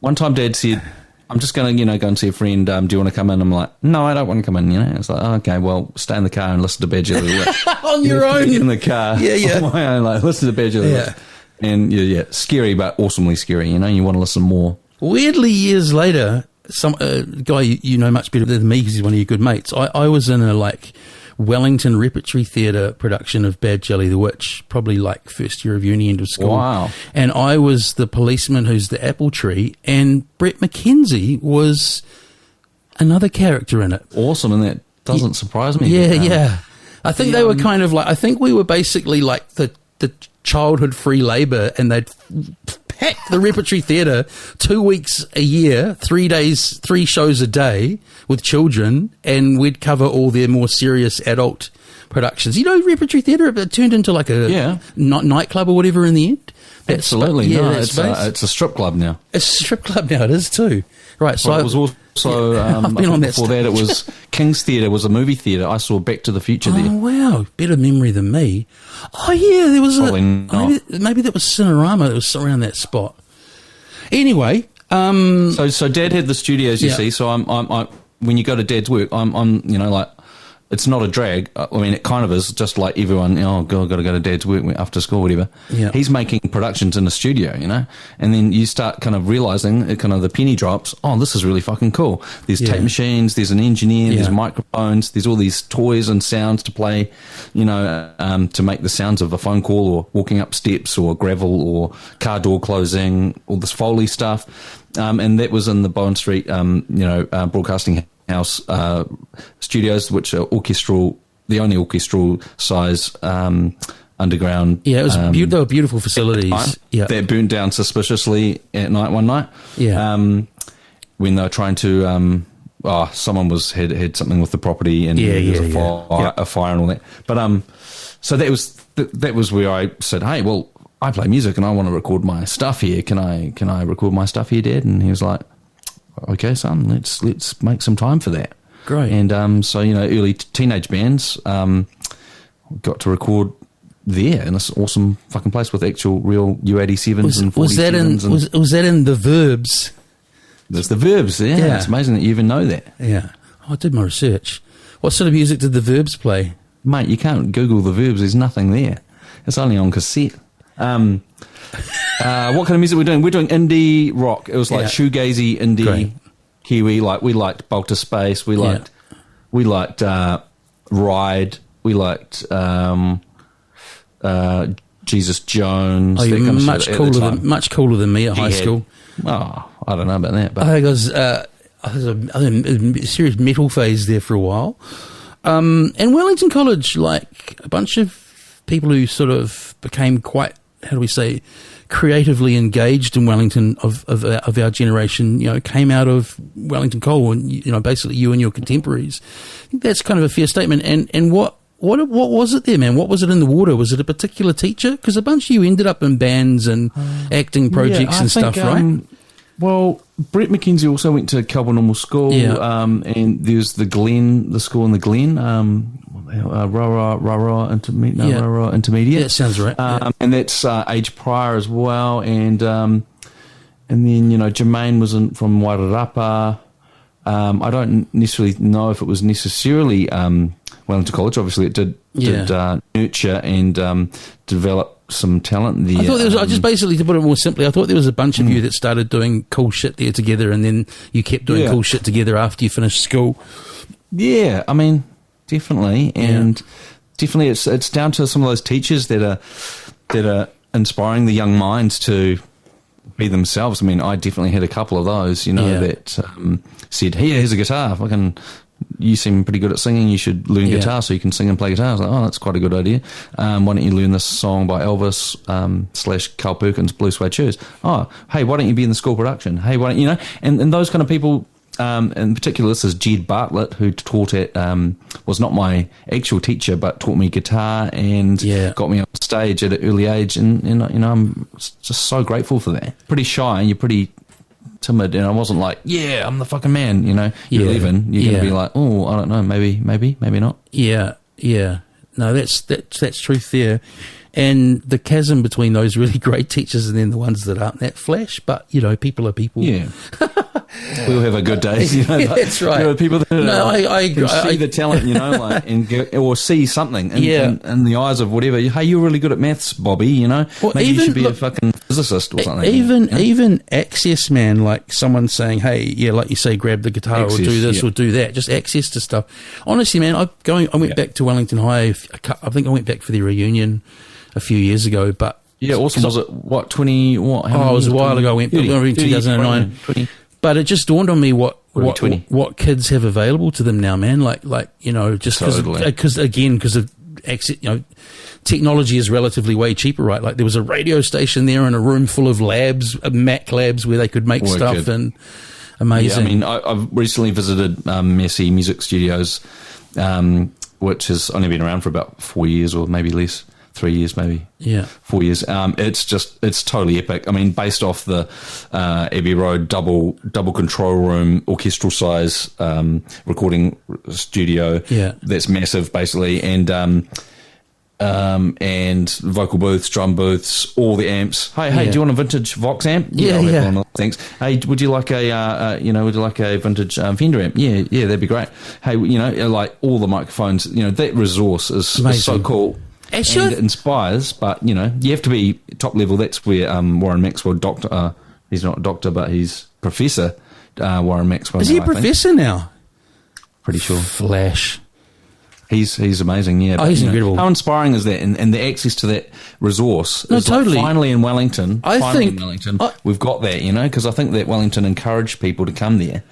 One time Dad said, I'm just going to, go and see a friend. Do you want to come in? I'm like, no, I don't want to come in. It's like, okay, well, stay in the car and listen to Bad Jelly the Witch. On your own? In the car. Yeah. On my own, like, listen to Bad Jelly the Witch. And scary, but awesomely scary. You want to listen more. Weirdly, years later, some guy you know much better than me because he's one of your good mates. I was in a Wellington Repertory Theatre production of Bad Jelly the Witch, probably first year of uni, end of school. Wow. And I was the policeman who's the apple tree, and Brett McKenzie was another character in it. Awesome, and that doesn't surprise me. Yeah. I think they were kind of I think we were basically like the childhood free labour, and they'd pack the Repertory Theatre 2 weeks a year, 3 days, 3 shows a day with children, and we'd cover all their more serious adult productions. Repertory Theatre, it turned into like a nightclub or whatever in the end. Absolutely. It's a strip club now. It's a strip club now, it is too. Right, so it was also, I've been on that before that, it was King's Theatre, was a movie theatre. I saw Back to the Future there. Oh, wow. Better memory than me. Oh, yeah, there was maybe that was Cinerama that was around that spot. Anyway. So Dad had the studios, you see, so I'm when you go to Dad's work, I'm it's not a drag. I mean, it kind of is, just like everyone, oh, God, I've got to go to Dad's work after school, whatever. Yeah. He's making productions in the studio, you know? And then you start kind of realising, it kind of the penny drops, oh, this is really fucking cool. There's tape machines, there's an engineer, there's microphones, there's all these toys and sounds to play, you know, to make the sounds of a phone call or walking up steps or gravel or car door closing, all this Foley stuff. And that was in the Bowen Street, broadcasting house studios, which are orchestral, the only orchestral size underground. Yeah, it was they were beautiful facilities. Yeah, they burnt down suspiciously at night one night. Yeah, when they were trying to, someone had something with the property, and there was a fire and all that. But so that was where I said, hey, well, I play music and I want to record my stuff here. Can I record my stuff here, Dad? And he was like, okay, son, let's make some time for that. Great. And so, you know, early teenage bands got to record there in this awesome fucking place with actual real U87s and 47s. Was that in the Verbs? There's the Verbs, yeah. It's amazing that you even know that. Yeah. I did my research. What sort of music did the Verbs play? Mate, you can't Google the Verbs. There's nothing there. It's only on cassette. What kind of music we're doing? We're doing indie rock. It was like shoegazy indie. Great. Kiwi. Like, we liked Balta Space. We liked Ride. We liked Jesus Jones. Oh, you're much cooler than me at high school. Oh, I don't know about that, but I was in a serious metal phase there for a while. And Wellington College, like a bunch of people who sort of became quite, how do we say, creatively engaged in Wellington of our generation, you know, came out of Wellington College, and, you know, basically you and your contemporaries. I think that's kind of a fair statement. And what was it there, man? What was it in the water? Was it a particular teacher? Because a bunch of you ended up in bands and acting projects and stuff, right? Well, Brett McKenzie also went to Kelvin Normal School, and there's the school in the Glen, Rara Intermediate. Yeah, sounds right. And that's age prior as well, and then, you know, Jermaine was from Wairarapa. I don't necessarily know if it was necessarily Wellington College. Obviously, it did nurture and develop some talent there. I thought there was, just basically, to put it more simply, I thought there was a bunch of you that started doing cool shit there together, and then you kept doing cool shit together after you finished school. Yeah, I mean, definitely, and definitely, it's down to some of those teachers that are inspiring the young minds to be themselves. I mean, I definitely had a couple of those, you know, that said, "Hey, here's a guitar. You seem pretty good at singing. You should learn guitar so you can sing and play guitar." I was like, oh, that's quite a good idea. Why don't you learn this song by Elvis / Carl Perkins, Blue Suede Shoes? Oh, hey, why don't you be in the school production? Hey, why don't you know? And those kind of people. In particular, this is Jed Bartlett, who taught at, was not my actual teacher, but taught me guitar and got me on stage at an early age. And you know, I'm just so grateful for that. Pretty shy, and you're pretty timid, and I wasn't like, yeah, I'm the fucking man, you know. You're 11, you're going to be like, oh, I don't know, maybe not. Yeah. No, that's truth there. And the chasm between those really great teachers and then the ones that aren't that flash, but, you know, people are people. Yeah. We'll have a good day. You know, that's right. You know, people that I agree. See the talent, you know, like, or see something in the eyes of whatever. Hey, you're really good at maths, Bobby, you know. Well, maybe you should be a fucking physicist or something. Even access, man, like someone saying, hey, like you say, grab the guitar or do this or do that. Just access to stuff. Honestly, man, I went back to Wellington High. I think I went back for the reunion a few years ago, but awesome. Was it what 20? What? It was a while ago. I went back in 2009. 20. But it just dawned on me what kids have available to them now, man. Like you know, just because of access, you know, technology is relatively way cheaper, right? Like there was a radio station there and a room full of labs, Mac labs, where they could make stuff and amazing. Yeah, I mean, I've recently visited Messi Music Studios, which has only been around for about 4 years or maybe less. 3 years, maybe. 4 years. It's totally epic. I mean, based off the Abbey Road double control room, orchestral size recording studio. Yeah. That's massive, basically. And and vocal booths, drum booths, all the amps. Hey, do you want a vintage Vox amp? Yeah. One of those things. Hey, would you like a vintage Fender amp? Yeah, that'd be great. Hey, like all the microphones. That resource is so cool. Actually, and it inspires, but you have to be top level. That's where Warren Maxwell, doctor. He's not a doctor, but he's Professor Warren Maxwell. Is he a professor now? Pretty sure. Flash. He's amazing, yeah. He's incredible. How inspiring is that? And the access to that resource. No, is totally. Like finally in Wellington, Wellington, we've got that, because I think that Wellington encouraged people to come there.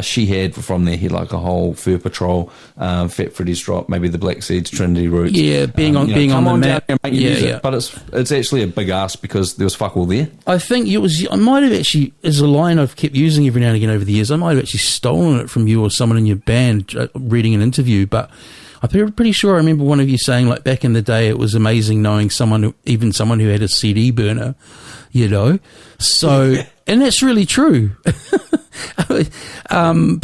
She had from there, he had like a whole Fur Patrol, Fat Freddy's Drop, maybe the Black Seeds, Trinity Roots. Yeah, being on the map. And make music. But it's actually a big ask because there was fuck all there. I think I might have actually, as a line I've kept using every now and again over the years, I might have actually stolen it from you or someone in your band reading an interview, but I'm pretty sure I remember one of you saying, like, back in the day, it was amazing knowing someone who had a CD burner, So, and that's really true.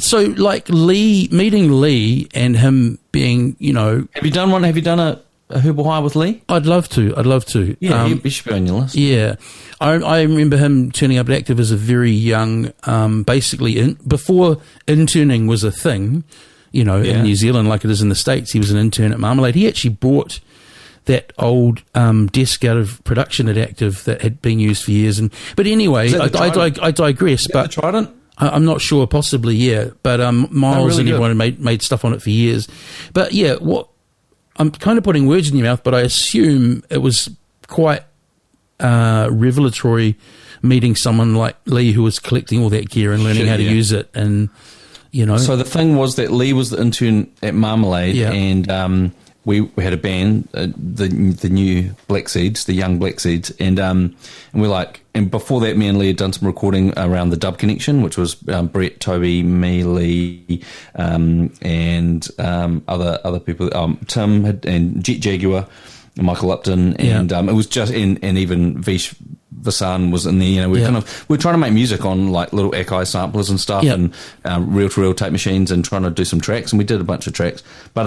So, like, meeting Lee and him being, Have you done a Hubble High with Lee? I'd love to. Yeah, he should be on your list. Yeah. I remember him turning up at Active as a very young, before interning was a thing. In New Zealand like it is in the States. He was an intern at Marmalade. He actually bought that old desk out of production at Active that had been used for years. But anyway, I digress. But the Trident? I'm not sure, possibly, yeah. But Miles really and everyone made stuff on it for years. But yeah, I'm kind of putting words in your mouth, but I assume it was quite revelatory meeting someone like Lee who was collecting all that gear and learning how to use it and... So the thing was that Lee was the intern at Marmalade, and we had a band, the new Black Seeds, the young Black Seeds, and we're like, and before that, me and Lee had done some recording around the Dub Connection, which was Brett, Toby, me, Lee, and other people, Tim and Jet Jaguar, and Michael Upton, and it was just, and even Vish Vasan was in there. We're trying to make music on like little Akai samplers and stuff, and reel-to-reel tape machines, and trying to do some tracks, and we did a bunch of tracks. But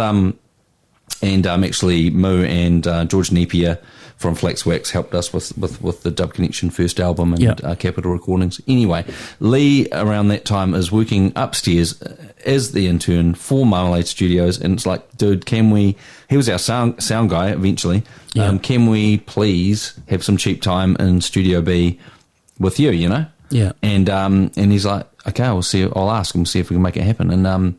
actually Moo and George Napier from Flaxwax helped us with the Dub Connection first album and Capital Recordings. Anyway, Lee around that time is working upstairs as the intern for Marmalade Studios, and it's like, dude, he was our sound guy eventually. Can we please have some cheap time in Studio B with you? Yeah. And he's like, okay, I'll ask him, see if we can make it happen. And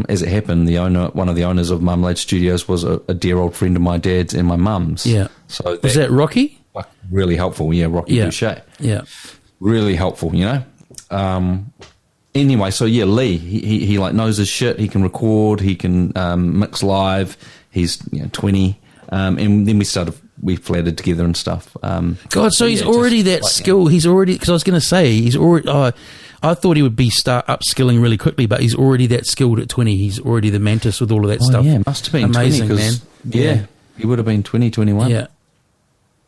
as it happened, one of the owners of Marmalade Studios was a dear old friend of my dad's and my mum's. Yeah. So was that Rocky? Really helpful. Yeah, Rocky Boucher. Yeah. Really helpful. Anyway, so yeah, Lee, he like knows his shit. He can record. He can mix live. He's 20, and then we flatted together and stuff. God, so he's already that skill. He's already, because I was going to say he's already. I thought he would be start upskilling really quickly, but he's already that skilled at 20. He's already the mantis with all of that stuff. Yeah, must have been amazing, 20, man. Yeah, he would have been 20, 21. Yeah.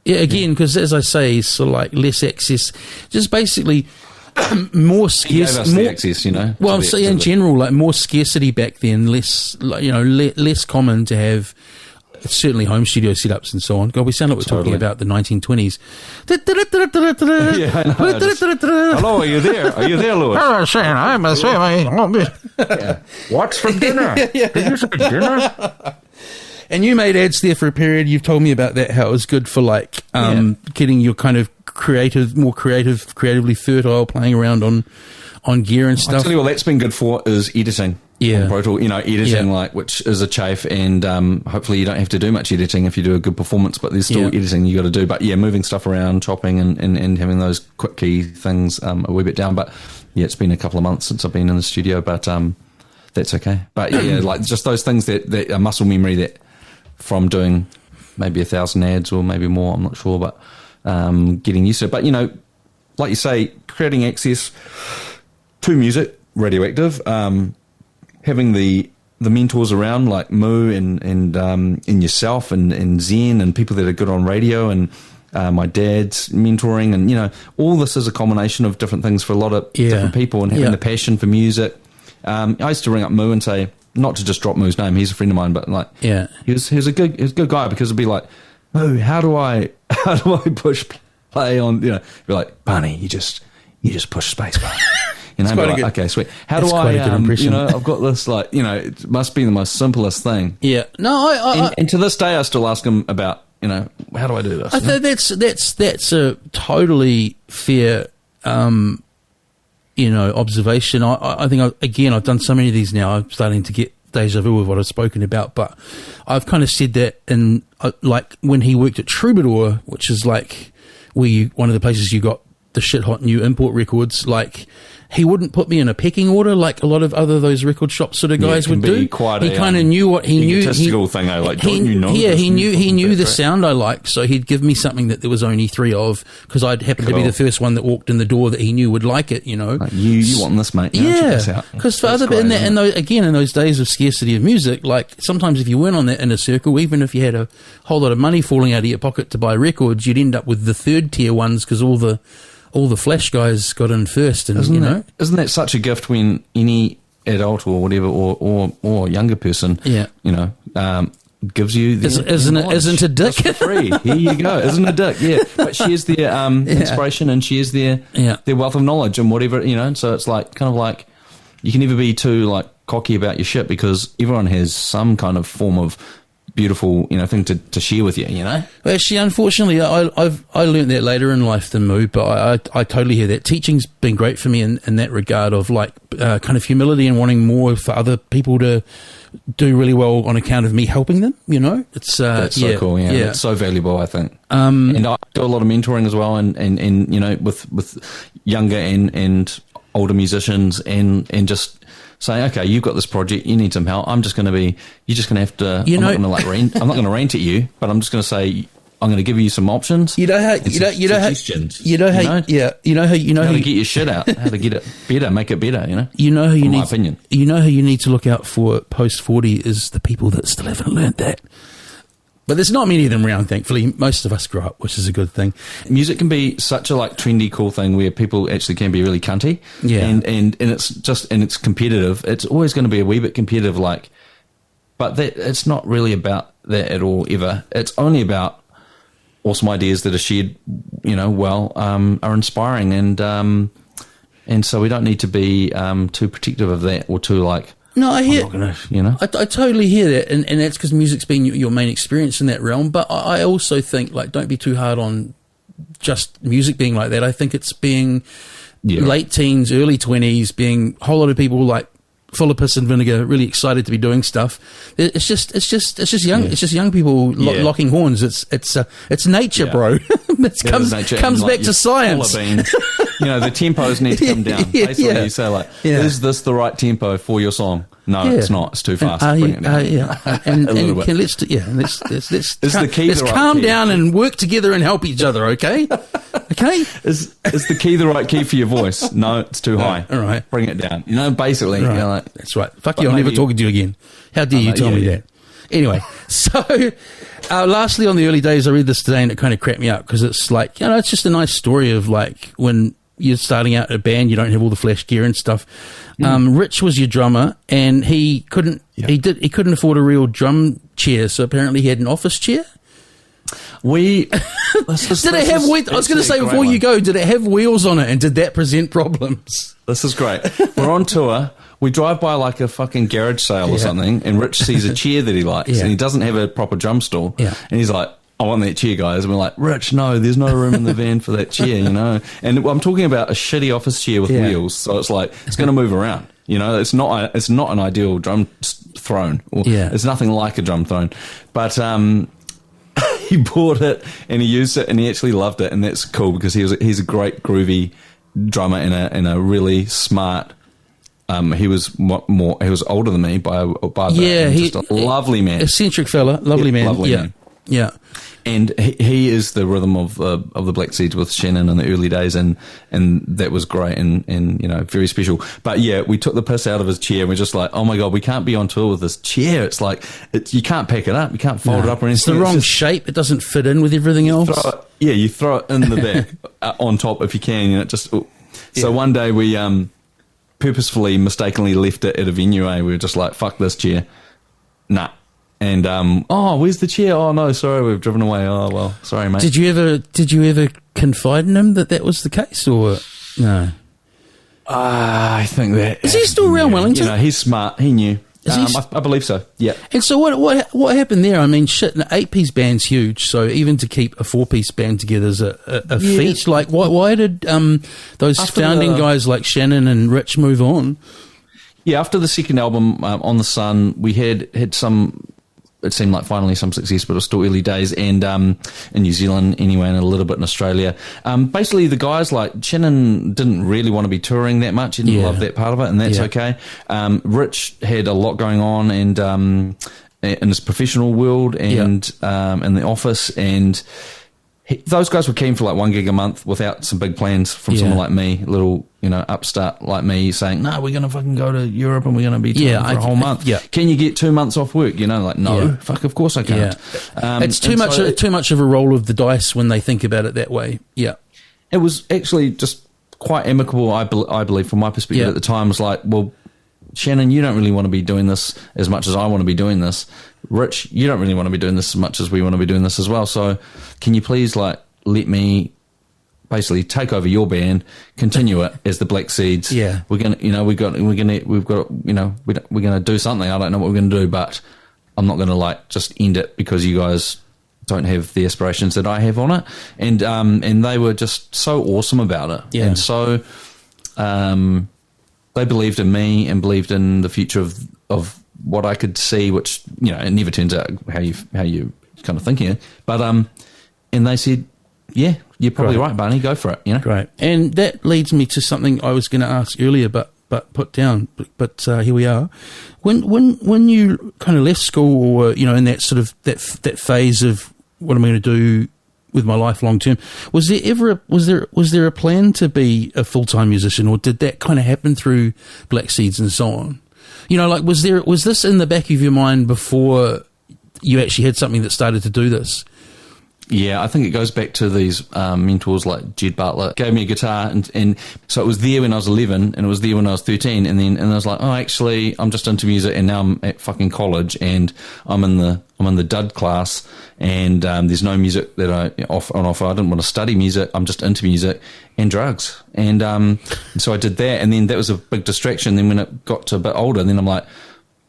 Yeah, again, because as I say, he's sort of like less access, just basically more scarce. He gave us the access, Well, I'm saying in general, like more scarcity back then, less, less common to have. Certainly home studio setups and so on. God, we sound like we're talking about the 1920s. Yeah, I know. Hello, are you there, Lewis? Hello, Sam. What's for dinner? Did you say dinner? And you made ads there for a period. You've told me about that, how it was good for like getting your kind of creatively fertile, playing around on gear and stuff. I'll tell you what that's been good for is editing. Yeah. Pro Tool, editing, which is a chafe, and hopefully you don't have to do much editing if you do a good performance, but there's still editing you got to do. But yeah, moving stuff around, chopping, and having those quick key things a wee bit down. But yeah, it's been a couple of months since I've been in the studio, but that's okay. But yeah, like just those things that are muscle memory that from doing maybe 1,000 ads or maybe more, I'm not sure, but getting used to it. But like you say, creating access to music, Radioactive. Having the mentors around like Moo and yourself and Zen and people that are good on radio and my dad's mentoring and all this is a combination of different things for a lot of different people and having the passion for music. I used to ring up Moo and say, not to just drop Moo's name, he's a friend of mine, but like, Yeah. he was a good guy, because it'd be like, Moo, how do I push play on, you know, be like, Barney, you just push space bar. You know, be like, okay, sweet. How do I, you know, I've got this, like, you know, it must be the most simplest thing. Yeah. No, And to this day, I still ask him about, you know, how do I do this? I think that's a totally fair, you know, observation. I think I've done so many of these now. I'm starting to get deja vu with what I've spoken about, but I've kind of said that in like when he worked at Troubadour, which is like one of the places you got the shit hot new import records, like. He wouldn't put me in a pecking order like a lot of those record shop sort of guys would do. Quite he kind of knew what he knew. Thing, like, don't you know? Yeah, he knew the sound I liked, so he'd give me something that there was only 3 of, because I'd happened to be the first one that walked in the door that he knew would like it. You know, like, you want this, mate? Yeah, because for other in those days of scarcity of music, like sometimes if you weren't on that inner circle, even if you had a whole lot of money falling out of your pocket to buy records, you'd end up with the 3rd tier ones because all the flash guys got in first, and isn't that such a gift when any adult or whatever or younger person, you know, gives you isn't a dick for free? Here you go, isn't a dick? Yeah, but shares their inspiration and shares their wealth of knowledge and whatever, you know. And so it's like kind of like you can never be too like cocky about your shit, because everyone has some kind of form of beautiful, you know, thing to share with you, you know. Well, actually, unfortunately, I learned that later in life than Moo, but I totally hear that. Teaching's been great for me in that regard of like kind of humility and wanting more for other people to do really well on account of me helping them. You know, it's that's so cool. Yeah, it's so valuable, I think. And I do a lot of mentoring as well, and you know, with younger and older musicians, and just saying, okay, you've got this project, you need some help. You're just going to have to. I'm not going to rant at you, but I'm just going to say, I'm going to give you some options. You know how to get your shit out, how to get it better, make it better. You know. You know who my opinion. You know who you need to look out for post 40 is the people that still haven't learned that. But there's not many of them around, thankfully. Most of us grow up, which is a good thing. Music can be such a like trendy, cool thing where people actually can be really cunty. Yeah. And it's competitive. It's always going to be a wee bit competitive, like, but it's not really about that at all, ever. It's only about awesome ideas that are shared, you know, well, are inspiring, and so we don't need to be too protective of that, or too like, no, I hear, you know, I totally hear that, and that's because music's been your main experience in that realm. But I also think, like, don't be too hard on just music being like that. I think it's being late teens, early 20s, being a whole lot of people like full of piss and vinegar, really excited to be doing stuff. It's just young. Yeah. It's just young people locking horns. It's nature, bro. It comes back to science. You know, the tempos need to come down. Basically, you say like, is this the right tempo for your song? No, it's not. It's too fast. Bring it down. Let's calm down and work together and help each other. Okay. Okay. Is the key the right key for your voice? No, it's too high. All right. Bring it down. You know, basically. Right. You know, like, that's right. Fuck you. I'm never talking to you again. How dare you tell me that? Anyway, so lastly, on the early days, I read this today and it kind of cracked me up, because it's like, you know, it's just a nice story of like when you're starting out a band, you don't have all the flash gear and stuff. Rich was your drummer, and he couldn't afford a real drum chair, so apparently he had an office chair. Did it have wheels? I was going to say before you go, did it have wheels on it, and did that present problems? This is great. We're on tour. We drive by like a fucking garage sale or something, and Rich sees a chair that he likes, and he doesn't have a proper drum stool. Yeah. And he's like, I want that chair, guys. And we're like, Rich, no, there's no room in the van for that chair, you know. And I'm talking about a shitty office chair with wheels, so it's like it's going to move around. You know, it's not an ideal drum throne. It's nothing like a drum throne, but he bought it and he used it and he actually loved it, and that's cool because he's a great groovy drummer and a really smart. He was older than me by just a lovely man, eccentric fella, lovely man. Yeah. And he is the rhythm of the Black Seeds with Shannon in the early days, and that was great and you know, very special. But yeah, we took the piss out of his chair and we're just like, oh my god, we can't be on tour with this chair. It's like you can't pack it up, you can't fold it up or anything. It's the wrong shape. It doesn't fit in with everything else. You throw it in the back on top if you can. You know, just so one day we purposefully, mistakenly left it at a venue. We were just like, fuck this chair. Nah. And, where's the chair? Oh, no, sorry, we've driven away. Oh, well, sorry, mate. Did you ever confide in him that was the case, or no? I think that... Is he still around Wellington? You know, he's smart. He knew. I believe so, yeah. And so what happened there? I mean, shit, an 8-piece band's huge, so even to keep a 4-piece band together is a feat. Like, why did those founding guys like Shannon and Rich move on? Yeah, after the second album, On the Sun, we had some... It seemed like finally some success, but it was still early days, and in New Zealand anyway, and a little bit in Australia. Basically, the guys like Shannon didn't really want to be touring that much. He didn't love that part of it, and that's okay. Rich had a lot going on, and in his professional world, and in the office, and those guys were keen for like 1 gig a month without some big plans from someone like me, little, upstart like me, saying, no, we're going to fucking go to Europe and we're going to be touring for a whole month. Can you get 2 months off work? Like, no, fuck, of course I can't. It's too much of a roll of the dice when they think about it that way. Yeah. It was actually just quite amicable, I believe, from my perspective at the time. Was like, well, Shannon, you don't really want to be doing this as much as I want to be doing this. Rich, you don't really want to be doing this as much as we want to be doing this as well. So can you please let me basically take over your band, continue it as the Black Seeds. Yeah. We're going to, we're going to do something. I don't know what we're going to do, but I'm not going to like just end it because you guys don't have the aspirations that I have on it. And they were just so awesome about it. Yeah. And so, they believed in me and believed in the future of what I could see, which, it never turns out how you kind of thinking. But, and they said, yeah, you're probably right, Barney, go for it, Great. And that leads me to something I was going to ask earlier, but put down, but here we are. When you kind of left school, or, in that sort of, that phase of what am I going to do with my life long term, was there a plan to be a full-time musician, or did that kind of happen through Black Seeds and so on? Was this in the back of your mind before you actually had something that started to do this? Yeah, I think it goes back to these mentors like Jed Bartlett. Gave me a guitar, and so it was there when I was 11, and it was there when I was 13, and I was like, oh, actually, I'm just into music, and now I'm at fucking college, and I'm in the dud class, and there's no music that I offer. I didn't want to study music. I'm just into music and drugs, and so I did that, and then that was a big distraction. Then when it got to a bit older, then I'm like,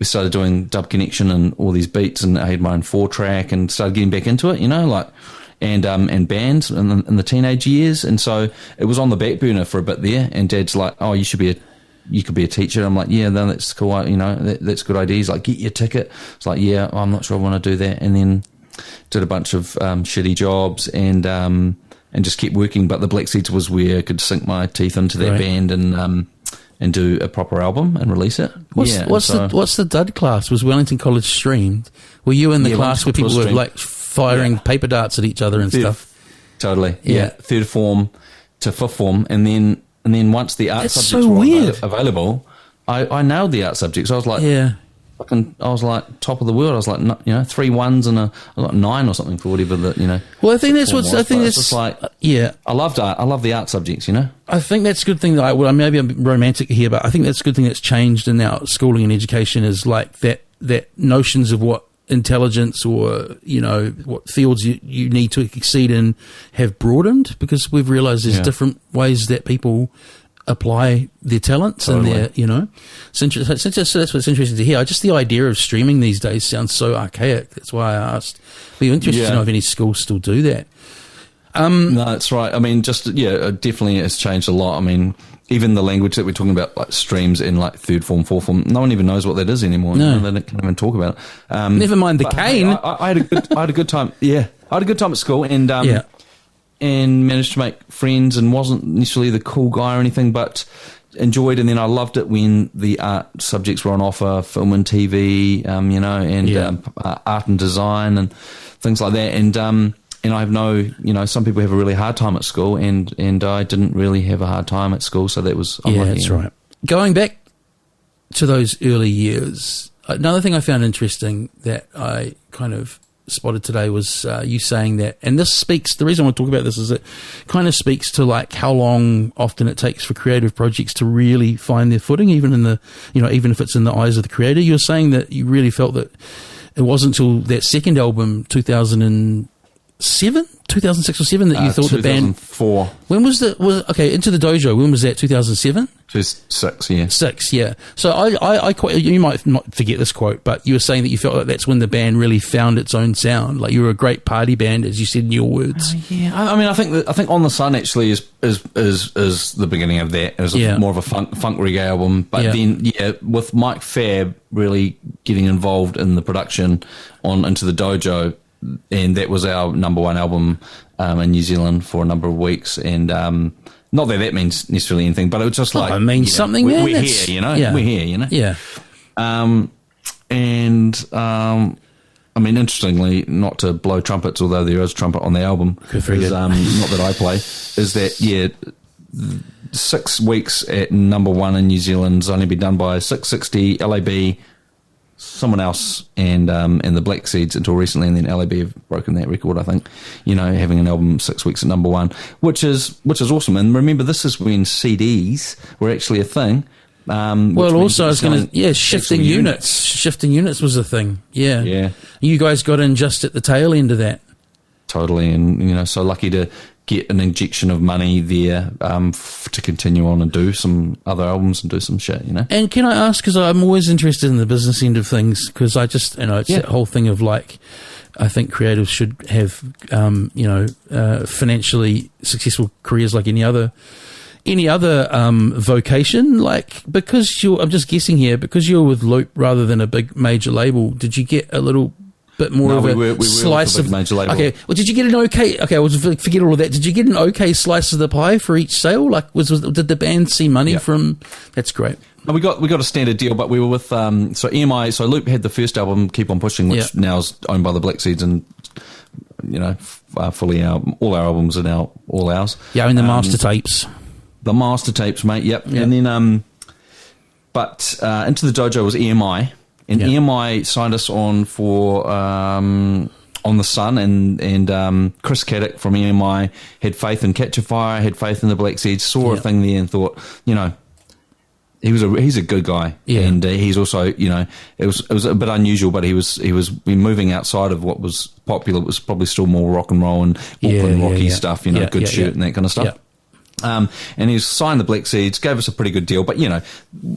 we started doing Dub Connection and all these beats, and I had my own 4-track and started getting back into it, and bands in the teenage years. And so it was on the back burner for a bit there, and Dad's like, oh, you could be a teacher. I'm like, yeah, no, that's cool. That's a good idea. He's like, get your ticket. It's like, yeah, I'm not sure I want to do that. And then did a bunch of shitty jobs and just kept working. But the Black Seeds was where I could sink my teeth into that band and do a proper album and release it. What's the dud class? Was Wellington College streamed? Were you in the class where people were like firing paper darts at each other and stuff? Totally. Yeah. Third form to fifth form, and then once the art subjects were available, I nailed the art subjects. I was like, I was like top of the world. I was like, 3 1s and I got 9 or something for whatever that. Well, I think that's just like, I loved art. I love the art subjects. I think that's a good thing. Maybe I'm romantic here, but I think that's a good thing that's changed in our schooling and education is like that notions of what intelligence or what fields you need to exceed in have broadened, because we've realised there's different ways that people apply their talents and their so that's what's interesting to hear. Just the idea of streaming these days sounds so archaic. That's why I asked. Be interested to know if any schools still do that. No, that's right. I mean, it definitely has changed a lot. I mean, even the language that we're talking about, like streams in like third form, fourth form, no one even knows what that is anymore. No. They can't even talk about it. Never mind the cane. I had a good time. Yeah, I had a good time at school, and managed to make friends, and wasn't necessarily the cool guy or anything, but enjoyed. And then I loved it when the art subjects were on offer, film and TV, art and design and things like that. And I have some people have a really hard time at school, and I didn't really have a hard time at school, so that was unlucky. That's right. Going back to those early years, another thing I found interesting that I kind of spotted today was you saying that, and this speaks. The reason I want to talk about this is it kind of speaks to like how long often it takes for creative projects to really find their footing, even in the even if it's in the eyes of the creator. You're saying that you really felt that it wasn't until that second album, 2006 or 7, that you thought the band. 2004. When was Into the Dojo? When was that? 2007. 6, yeah. 6, yeah. So I quite, you might not forget this quote, but you were saying that you felt like that's when the band really found its own sound. Like you were a great party band, as you said in your words. Yeah, I mean, I think On the Sun actually is the beginning of that. It was more of a funk reggae album, but then with Mike Fabb really getting involved in the production on Into the Dojo, and that was our number one album in New Zealand for a number of weeks, and not that means necessarily anything, but it was just like it means something. We're here, we're here, Yeah. I mean, interestingly, not to blow trumpets, although there is a trumpet on the album, not that I play, is that 6 weeks at number one in New Zealand's only been done by 660, LAB, someone else, and the Black Seeds until recently, and then LAB have broken that record, I think, having an album 6 weeks at number one, which is awesome. And remember, this is when CDs were actually a thing. Well, also I was going to, shifting units was a thing. Yeah. Yeah. You guys got in just at the tail end of that. Totally. And, so lucky to get an injection of money there to continue on and do some other albums and do some shit, And can I ask, because I'm always interested in the business end of things, because I just, it's that whole thing of like, I think creatives should have, financially successful careers like any other vocation, like, because I'm just guessing here, because you're with Loop rather than a big major label, did you get a little bit more of a slice of major label? Okay, well, did you get an okay? Okay, I'll forget all of that. Did you get an okay slice of the pie for each sale? Like, did the band see money from? That's great. No, we got a standard deal, but we were with so EMI. So Loop had the first album, Keep On Pushing, which now is owned by the Black Seeds, and fully all our albums are now all ours. Yeah, and the master tapes. The master tapes, mate. Yep. And then, but Into the Dojo was EMI. And EMI signed us on for On the Sun, and Chris Caddick from EMI had faith in Catch a Fire, had faith in the Black Seeds, saw a thing there and thought, he's a good guy, and he's also, it was a bit unusual, but he was moving outside of what was popular. It was probably still more rock and roll and Auckland rocky stuff, good shirt and that kind of stuff. Yeah. And he signed the Black Seeds, gave us a pretty good deal. But,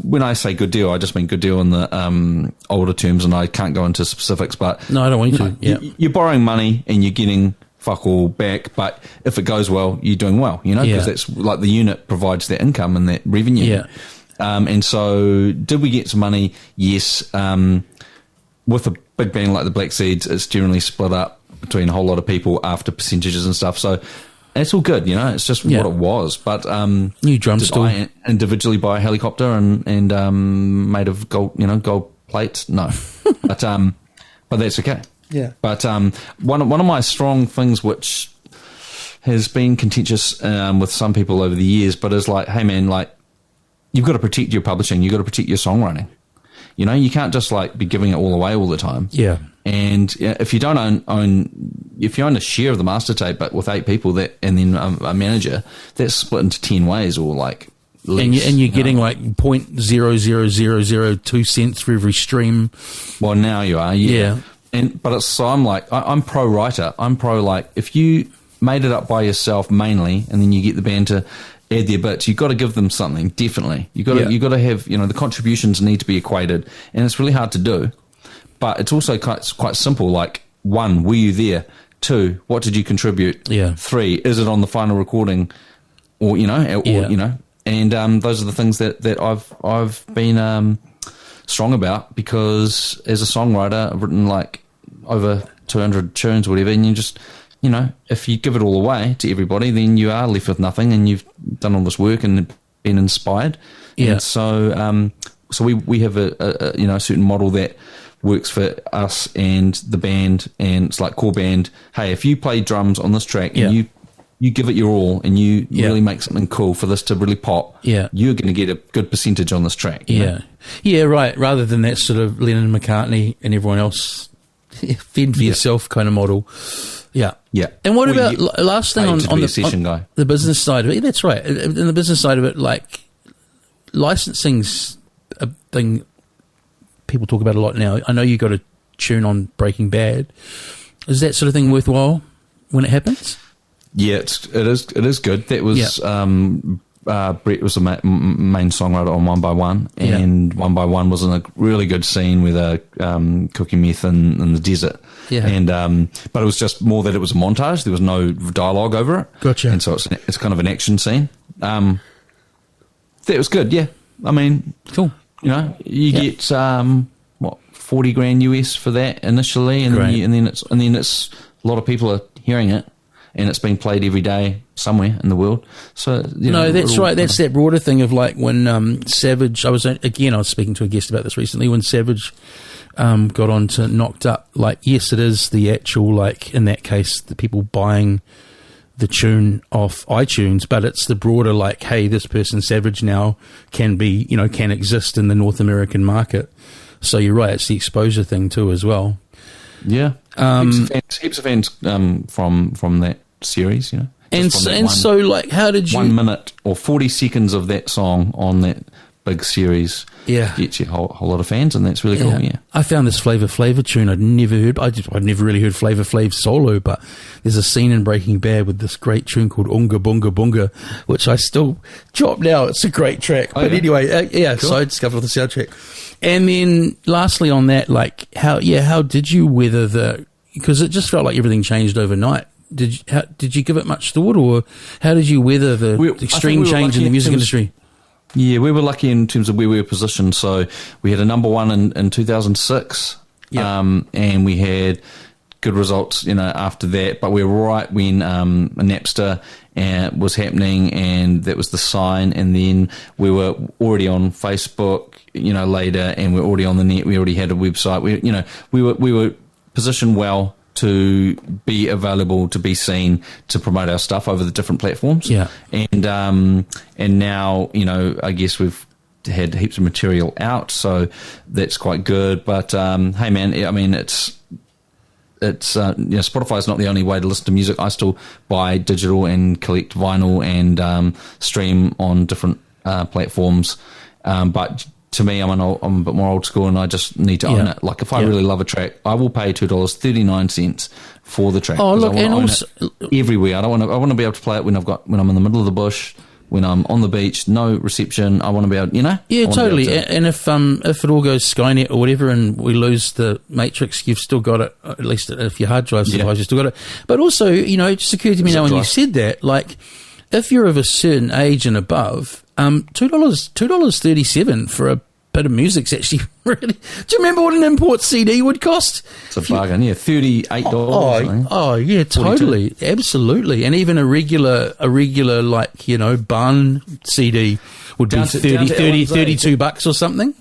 when I say good deal, I just mean good deal in the older terms, and I can't go into specifics. But no, I don't want you to. Yeah. You're borrowing money and you're getting fuck all back. But if it goes well, you're doing well, because that's like the unit provides that income and that revenue. Yeah. And so did we get some money? Yes. With a big band like the Black Seeds, it's generally split up between a whole lot of people after percentages and stuff. So it's all good, it's just what it was. But new drum stool. I individually buy a helicopter and made of gold, gold plates? No, but that's okay. Yeah. But one of my strong things, which has been contentious with some people over the years, but is like, hey man, like you've got to protect your publishing, you've got to protect your songwriting. You can't just like be giving it all away all the time. Yeah. And if you don't if you own a share of the master tape, but with 8 people and then a manager, that's split into 10 ways or like less. And you're getting like 0.00002 cents for every stream. Well, now you are, yeah. So I'm like, I'm pro writer. I'm pro like, if you made it up by yourself mainly, and then you get the band to add their bits, you've got to give them something, definitely. You've got to have, the contributions need to be equated, and it's really hard to do. But it's also quite simple, like, 1, were you there? 2, what did you contribute? Yeah. 3, is it on the final recording? Or, and those are the things that I've been strong about, because as a songwriter, I've written like over 200 tunes or whatever, and you just, if you give it all away to everybody, then you are left with nothing, and you've done all this work and been inspired. Yeah. And so, so we have a certain model that works for us and the band, and it's like core band. Hey, if you play drums on this track and you give it your all, and you really make something cool for this to really pop, you're going to get a good percentage on this track. You know? Yeah, right. Rather than that sort of Lennon and McCartney and everyone else fend for yourself kind of model. Yeah. Yeah. And what Well, about last thing on the session guy. the business side of it? That's right. In the business side of it, like licensing's a thing people talk about a lot now. I know you got a tune on Breaking Bad. Is that sort of thing worthwhile when it happens? Yeah, it is good. That was Brett was the main songwriter on One by One, and One by One was in a really good scene with a cooking meth in the desert. Yeah, and but it was just more that it was a montage. There was no dialogue over it. Gotcha. And so it's kind of an action scene. That was good. Yeah, I mean, cool. You know, you get what, $40,000 US for that initially, and then it's a lot of people are hearing it, and it's being played every day somewhere in the world. So that's right. That's that broader thing of like when Savage. I was speaking to a guest about this recently. When Savage got on to Knocked Up, like, yes, it is the actual, like, in that case, the people buying the tune off iTunes, but it's the broader, like, hey, this person Savage now can exist in the North American market. So you're right, it's the exposure thing too as well. Yeah, heaps of fans from that series, you know. So like, how did you 1 minute or 40 seconds of that song on that big series? Yeah, gets you a whole lot of fans, and that's really cool. Yeah, I found this Flavor Flav tune I'd never heard. I'd never really heard Flavor Flav solo, but there's a scene in Breaking Bad with this great tune called Unga Bunga Bunga, which I still chop now. It's a great track. But anyway, cool. So I discovered the soundtrack. And then lastly on that, like, how did you weather because it just felt like everything changed overnight. Did you give it much thought, or how did you weather the extreme change in the music industry? Yeah, we were lucky in terms of where we were positioned. So we had a number one in 2006, and we had good results, after that. But we were right when Napster was happening, and that was the sign. And then we were already on Facebook, later, and we're already on the net. We already had a website. We were positioned well to be available, to be seen, to promote our stuff over the different platforms. Yeah. And now, I guess we've had heaps of material out, so that's quite good. But hey, man, I mean, it's Spotify is not the only way to listen to music. I still buy digital and collect vinyl and stream on different platforms. But to me, I'm a bit more old school, and I just need to own it. Like, if I really love a track, I will pay $2.39 for the track. Oh, look, and also everywhere. I want to be able to play it when I'm in the middle of the bush, when I'm on the beach, no reception. I want to be able, Yeah, totally. And if it all goes Skynet or whatever, and we lose the matrix, you've still got it. At least if your hard drive survives, you've still got it. But also, it just occurred to me now when you said that, like, if you're of a certain age and above, $2.37 for a bit of music's actually really. Do you remember what an import CD would cost? It's a bargain, $38. Oh, yeah, totally, 42. Absolutely, and even a regular like Barn CD would be $32 or something.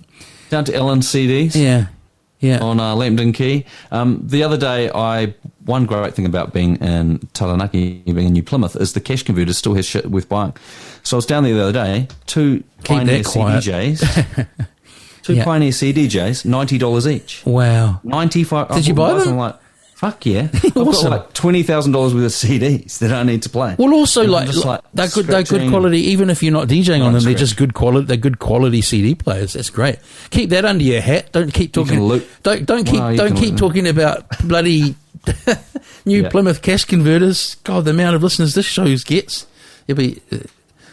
Down to Ellen CDs. Yeah. On Lambton Quay. The other day, one great thing about being in Taranaki, being in New Plymouth, is the cash converter still has shit worth buying. So I was down there the other day, two Pioneer CDJs, Pioneer CDJs, $90 each. Wow. 95. Did you buy them? I'm like, fuck yeah. I've got like $20,000 worth of CDs that I need to play. Well, also, they're good quality. Even if you're not DJing on them, they're just good quality. They're good quality CD players. That's great. Keep that under your hat. Don't keep talking. Don't keep talking about bloody New Plymouth cash converters. God, the amount of listeners this show gets. It'll be.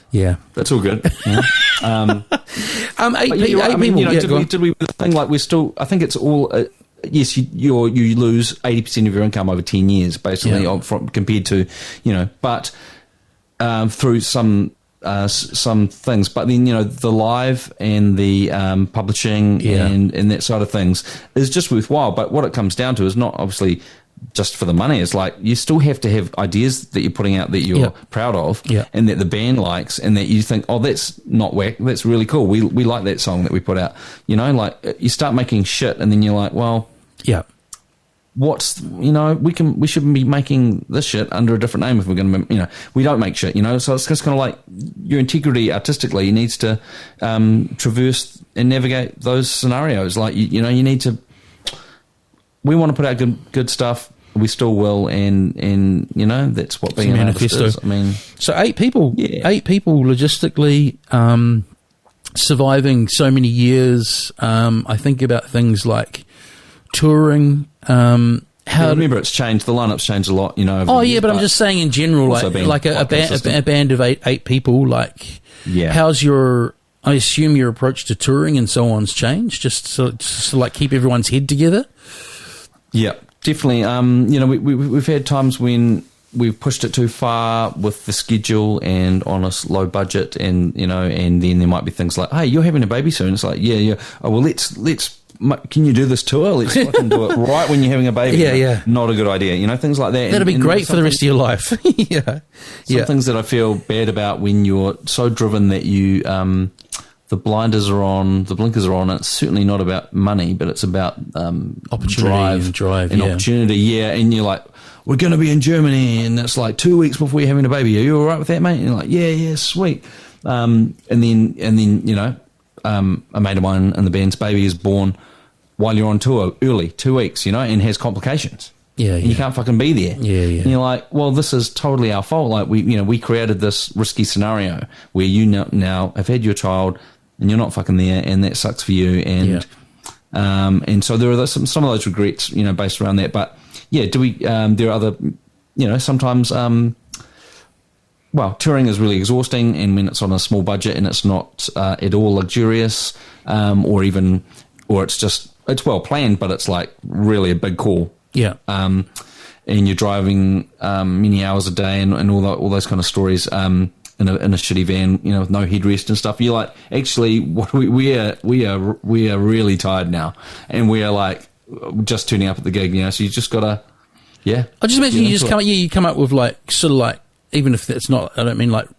Yeah, that's all good. Yeah. Eight people. Did we thing like we're still? I think it's all. Yes, you lose 80% of your income over 10 years, basically, compared to, but through some things. But then, the live and the publishing and that side of things is just worthwhile. But what it comes down to is not obviously just for the money. It's like you still have to have ideas that you're putting out that you're proud of and that the band likes, and that you think, oh, that's not whack, that's really cool. We like that song that we put out. Like you start making shit, and then you're like, well, what's we shouldn't be making this shit under a different name if we're going to we don't make shit, so it's just kind of like your integrity artistically needs to traverse and navigate those scenarios. Like you need to. we want to put out good stuff. We still will, and that's what being an artist is. I mean, so 8 people logistically surviving so many years. I think about things like touring. Remember, it's changed. The lineup's changed a lot. Over the years, but I'm just saying in general, like a band of eight people. Like, how's your? I assume your approach to touring and so on's changed, just to like keep everyone's head together. Yeah, definitely. We've had times when we've pushed it too far with the schedule and on a low budget, and and then there might be things like, hey, you're having a baby soon. It's like, yeah. Oh well, let's. Can you do this tour? Let's fucking do it right when you're having a baby. Yeah. Not a good idea. Things like that. That'd be great for the rest of your life. Some things that I feel bad about when you're so driven that you, the blinders are on, the blinkers are on. It's certainly not about money, but it's about opportunity drive and opportunity. Yeah, and you're like, we're going to be in Germany, and it's like 2 weeks before you're having a baby. Are you all right with that, mate? And you're like, yeah, sweet. And then a mate of mine in the band's baby is born while you're on tour early, 2 weeks, and has complications. And you can't fucking be there. Yeah. And you're like, well, this is totally our fault. Like we created this risky scenario where you now have had your child and you're not fucking there, and that sucks for you. And so there are some of those regrets, based around that. But yeah, there are other, sometimes. Well, touring is really exhausting, and when it's on a small budget and it's not at all luxurious, or it's well planned, but it's like really a big call. Yeah. And you're driving many hours a day, and all those kind of stories in a shitty van, with no headrest and stuff. You're like, actually, what we are really tired now, and we are like just turning up at the gig. So you just gotta, I just imagine you come up with like sort of like. Even if that's not, I don't mean like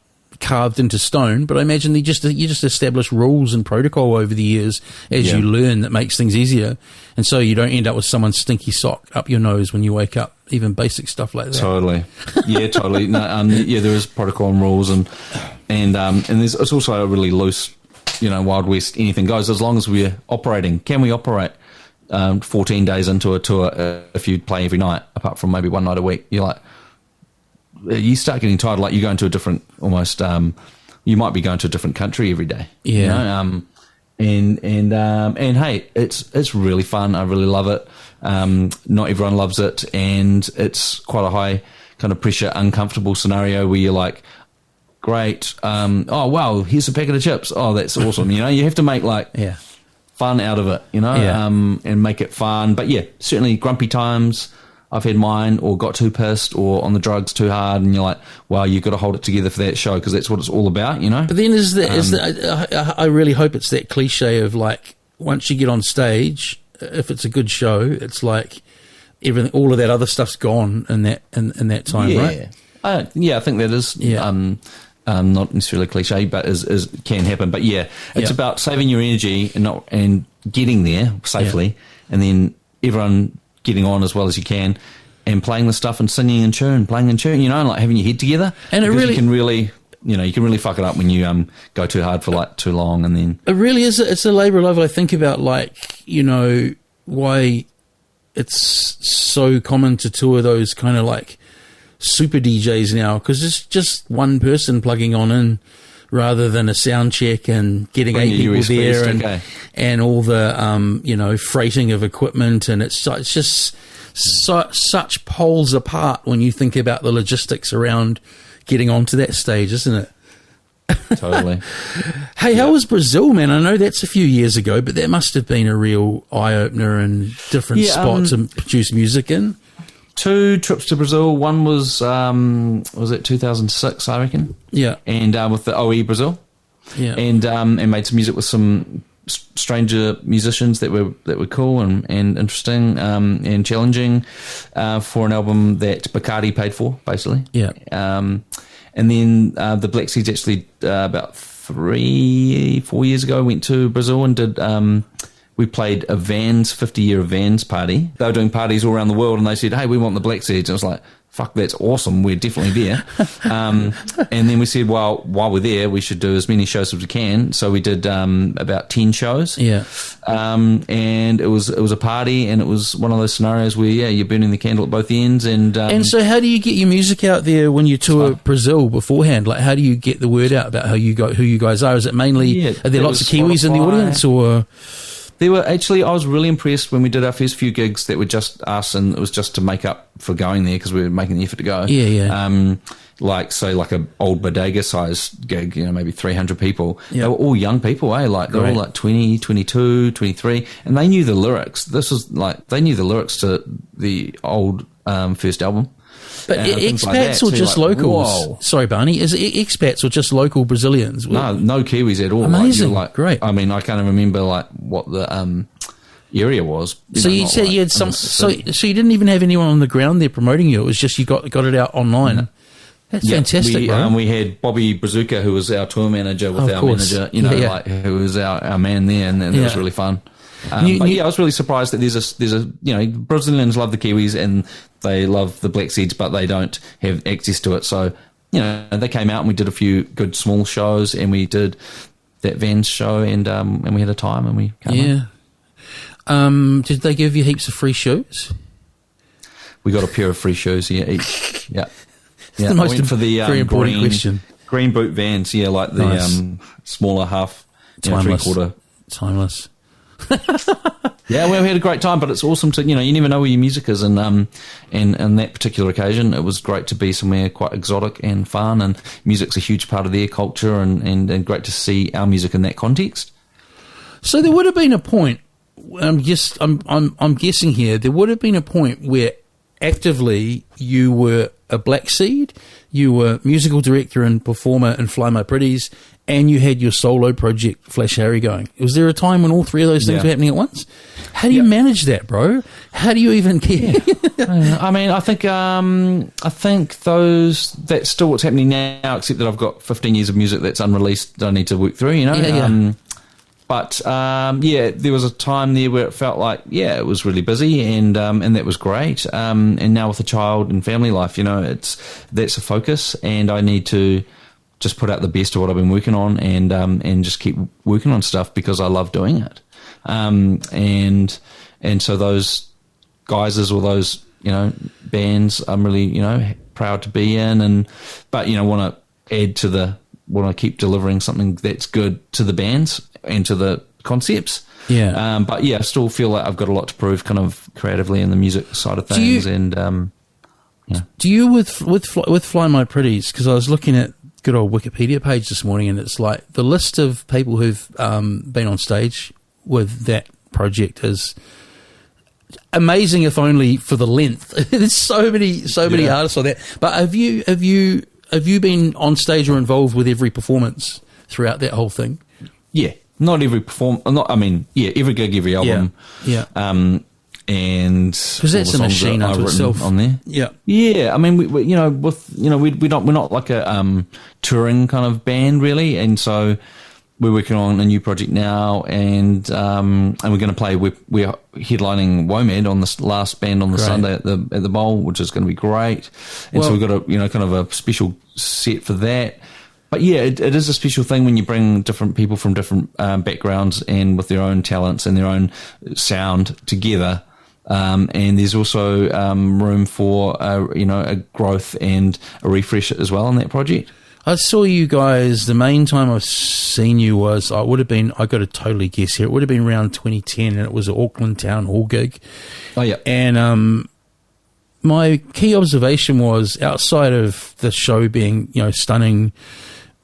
carved into stone, but I imagine you just establish rules and protocol over the years as you learn that makes things easier, and so you don't end up with someone's stinky sock up your nose when you wake up. Even basic stuff like that. Totally, totally. No, there is protocol and rules, and it's also a really loose, Wild West. Anything goes as long as we're operating. Can we operate 14 days into a tour if you play every night, apart from maybe one night a week? You're like. You start getting tired, like you go into a different, almost, you might be going to a different country every day. Yeah. And hey, it's really fun. I really love it. Not everyone loves it, and it's quite a high kind of pressure, uncomfortable scenario where you're like, great. Oh wow, here's a packet of chips. Oh, that's awesome. You have to make fun out of it, and make it fun. But yeah, certainly grumpy times. I've had mine, or got too pissed, or on the drugs too hard, and you're like, "Wow, you've got to hold it together for that show because that's what it's all about," But then I really hope it's that cliche of like, once you get on stage, if it's a good show, it's like everything, all of that other stuff's gone in that time, right? I think that is not necessarily cliche, but is can happen. But it's about saving your energy and getting there safely, and then everyone getting on as well as you can, and playing the stuff and playing in tune, and like having your head together. And it really, you can really fuck it up when you go too hard for like too long, and then it really is. It's a labour of love. I think about like why it's so common to tour those kind of like super DJs now, because it's just one person plugging on in rather than a sound check and getting 8 people there and all the freighting of equipment, and it's just such poles apart when you think about the logistics around getting onto that stage, isn't it? Totally. Hey, how was Brazil, man? I know that's a few years ago, but that must have been a real eye opener and different spot to produce music in. 2 trips to Brazil. One was it 2006, I reckon. Yeah. And with the OE Brazil. Yeah. And made some music with some stranger musicians that were cool and interesting and challenging for an album that Bacardi paid for, basically. Yeah. And then the Black Seeds actually about 3-4 years ago went to Brazil and did. We played a Vans 50-year Vans party. They were doing parties all around the world, and they said, "Hey, we want the Black Seeds." And I was like, fuck, that's awesome. We're definitely there. And then we said, well, while we're there, we should do as many shows as we can. So we did about 10 shows. Yeah. And it was a party, and it was one of those scenarios where, you're burning the candle at both ends. And so how do you get your music out there when you tour Brazil beforehand? Like, how do you get the word out about who you guys are? Is it mainly, are there lots of Kiwis in the audience, or... There were actually, I was really impressed when we did our first few gigs that were just us, and it was just to make up for going there because we were making the effort to go. Yeah. Like, say, like a old bodega size gig, maybe 300 people. They were all young people, Like, they were all like 20, 22, 23, and they knew the lyrics. This was like, they knew the lyrics to the old first album. But expats or just locals? Whoa. Sorry, Barney. Is it expats or just local Brazilians? No Kiwis at all. Amazing. Great. I mean, I can't even remember like what the area was. You said you had some. So you didn't even have anyone on the ground there promoting you. It was just you got it out online. No. That's fantastic, bro. We had Bobby Brazuca, who was our tour manager with our manager. Like, who was our man there, and it was really fun. I was really surprised that there's a Brazilians love the Kiwis and they love the Black Seeds, but they don't have access to it. So, they came out and we did a few good small shows, and we did that Vans show, and we had a time, and we came home. Did they give you heaps of free shoes? We got a pair of free shoes, each. Yeah. The most for the very important question. Green boot Vans, like the smaller half, three-quarter. Timeless. We had a great time, but it's awesome to, you never know where your music is, and that particular occasion, it was great to be somewhere quite exotic and fun, and music's a huge part of their culture, and great to see our music in that context. So there would have been a point, I'm guessing here, there would have been a point where actively you were a Black Seed, you were musical director and performer in Fly My Pretties, and you had your solo project Flash Harry going. Was there a time when all three of those things were happening at once? How do you manage that, bro? How do you even care? I mean, I think that's still what's happening now, except that I've got 15 years of music that's unreleased that I need to work through, But there was a time there where it felt like, it was really busy, and that was great. And now with a child and family life, that's a focus, and I need to just put out the best of what I've been working on, and just keep working on stuff because I love doing it. And so those guises or those bands, I'm really proud to be in, but want to add to want to keep delivering something that's good to the bands and to the concepts. But I still feel like I've got a lot to prove kind of creatively in the music side of things. Do you with Fly My Pretties, because I was looking at good old Wikipedia page this morning, and it's like the list of people who've been on stage with that project is amazing, if only for the length. There's so many artists on that. But have you been on stage or involved with every performance throughout that whole thing? Yeah, not every every gig, every album. And because that's a machine unto itself on there. I mean, we're not like a touring kind of band really, and so we're working on a new project now, and we're going to play. We're headlining WOMAD on this last band on the Sunday at the Bowl, which is going to be great. And so we've got a kind of a special set for that. But it is a special thing when you bring different people from different backgrounds and with their own talents and their own sound together. And there's also room for a growth and a refresh as well in that project. I saw you guys, the main time I've seen you was, I got to totally guess here, it would have been around 2010, and it was an Auckland Town Hall gig. Oh, yeah. And my key observation was, outside of the show being, stunning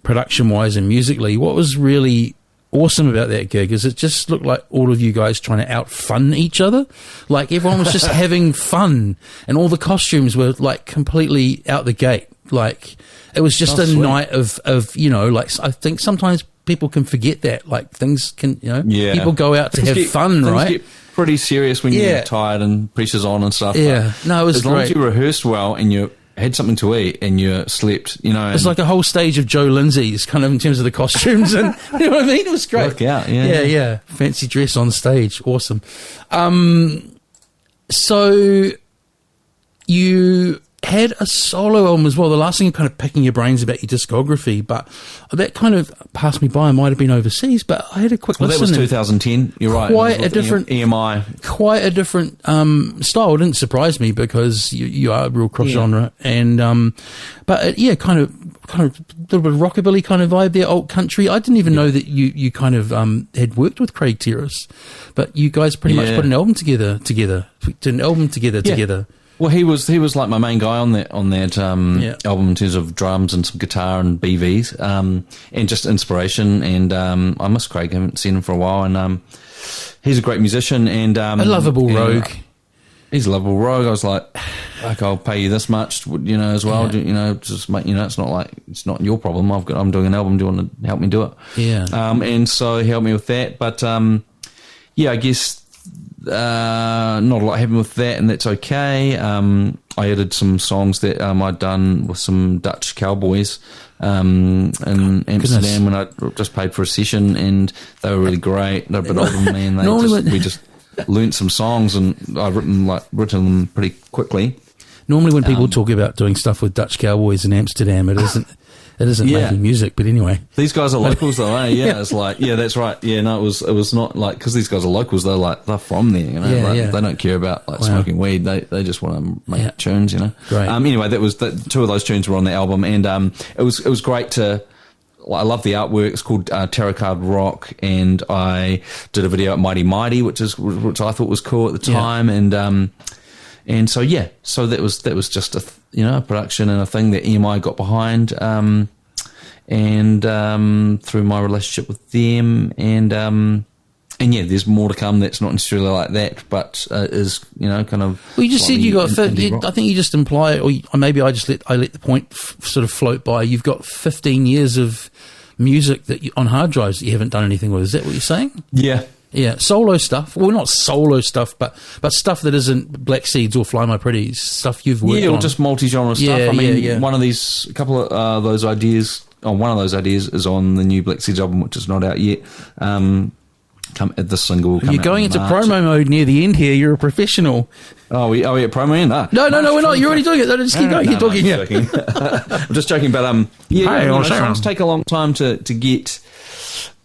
production-wise and musically, what was really awesome about that gig is it just looked like all of you guys trying to out-fun each other. Like, everyone was just having fun, and all the costumes were, like, completely out the gate. Like, it was just a night of like, I think sometimes people can forget that, like, things can, people go out to have fun, right? Things get pretty serious when you're tired and pressure's on and stuff. Yeah, no, it was as long as you rehearsed well and you had something to eat and you slept, It's like a whole stage of Joe Lindsay's kind of in terms of the costumes and, you know what I mean? It was great. Work out, yeah. Fancy dress on stage. Awesome. So had a solo album as well. The last thing, kind of picking your brains about your discography, but that kind of passed me by. I might have been overseas, but I had a quick listen. That was 2010. You're right. Quite a different EMI. Quite a different style. It didn't surprise me because you are a real cross genre, and but kind of a little bit of rockabilly kind of vibe there, alt country. I didn't even know that you kind of had worked with Craig Terrace, but you guys pretty much put an album together. Did an album together. Well, he was like my main guy on that album in terms of drums and some guitar and BVs, and just inspiration. And I miss Craig. I haven't seen him for a while, and he's a great musician and a lovable rogue. He's a lovable rogue. I was like, I'll pay you this much, as well. Just make, it's not like it's not your problem. I'm doing an album. Do you want to help me do it? Yeah. And so he helped me with that. But I guess. Not a lot happened with that, and that's okay. I added some songs that I'd done with some Dutch cowboys in Amsterdam when I just paid for a session, and they were really great. They're a bit older than me, and we just learnt some songs, and I've written them pretty quickly. Normally, when people talk about doing stuff with Dutch cowboys in Amsterdam, it isn't. It isn't making music, but anyway. These guys are locals, though, eh? Yeah, it's like, that's right. Yeah, no, it was not like, because these guys are locals, they're from there, They don't care about smoking weed. They just want to make tunes, Great. Anyway, two of those tunes were on the album, and it was great to. I love the artwork. It's called Tarot Card Rock, and I did a video at Mighty Mighty, which I thought was cool at the time, and so that was just a production and a thing that EMI got behind, and through my relationship with them, and there's more to come. That's not necessarily like that, but is kind of. Well, you just said you got. I think you just imply, or maybe I let the point sort of float by. You've got 15 years of music on hard drives that you haven't done anything with. Is that what you're saying? Yeah. Yeah, solo stuff. Well, not solo stuff, but stuff that isn't Black Seeds or Fly My Pretties, stuff you've worked on. Yeah, or just multi-genre stuff. I mean, one of those ideas is on the new Black Seeds album, which is not out yet. The single. You're going into promo mode near the end here. You're a professional. Oh, we at promo end? No, we're not. You're already doing it. Just keep going. Keep talking. I'm just joking, but songs take a long time to get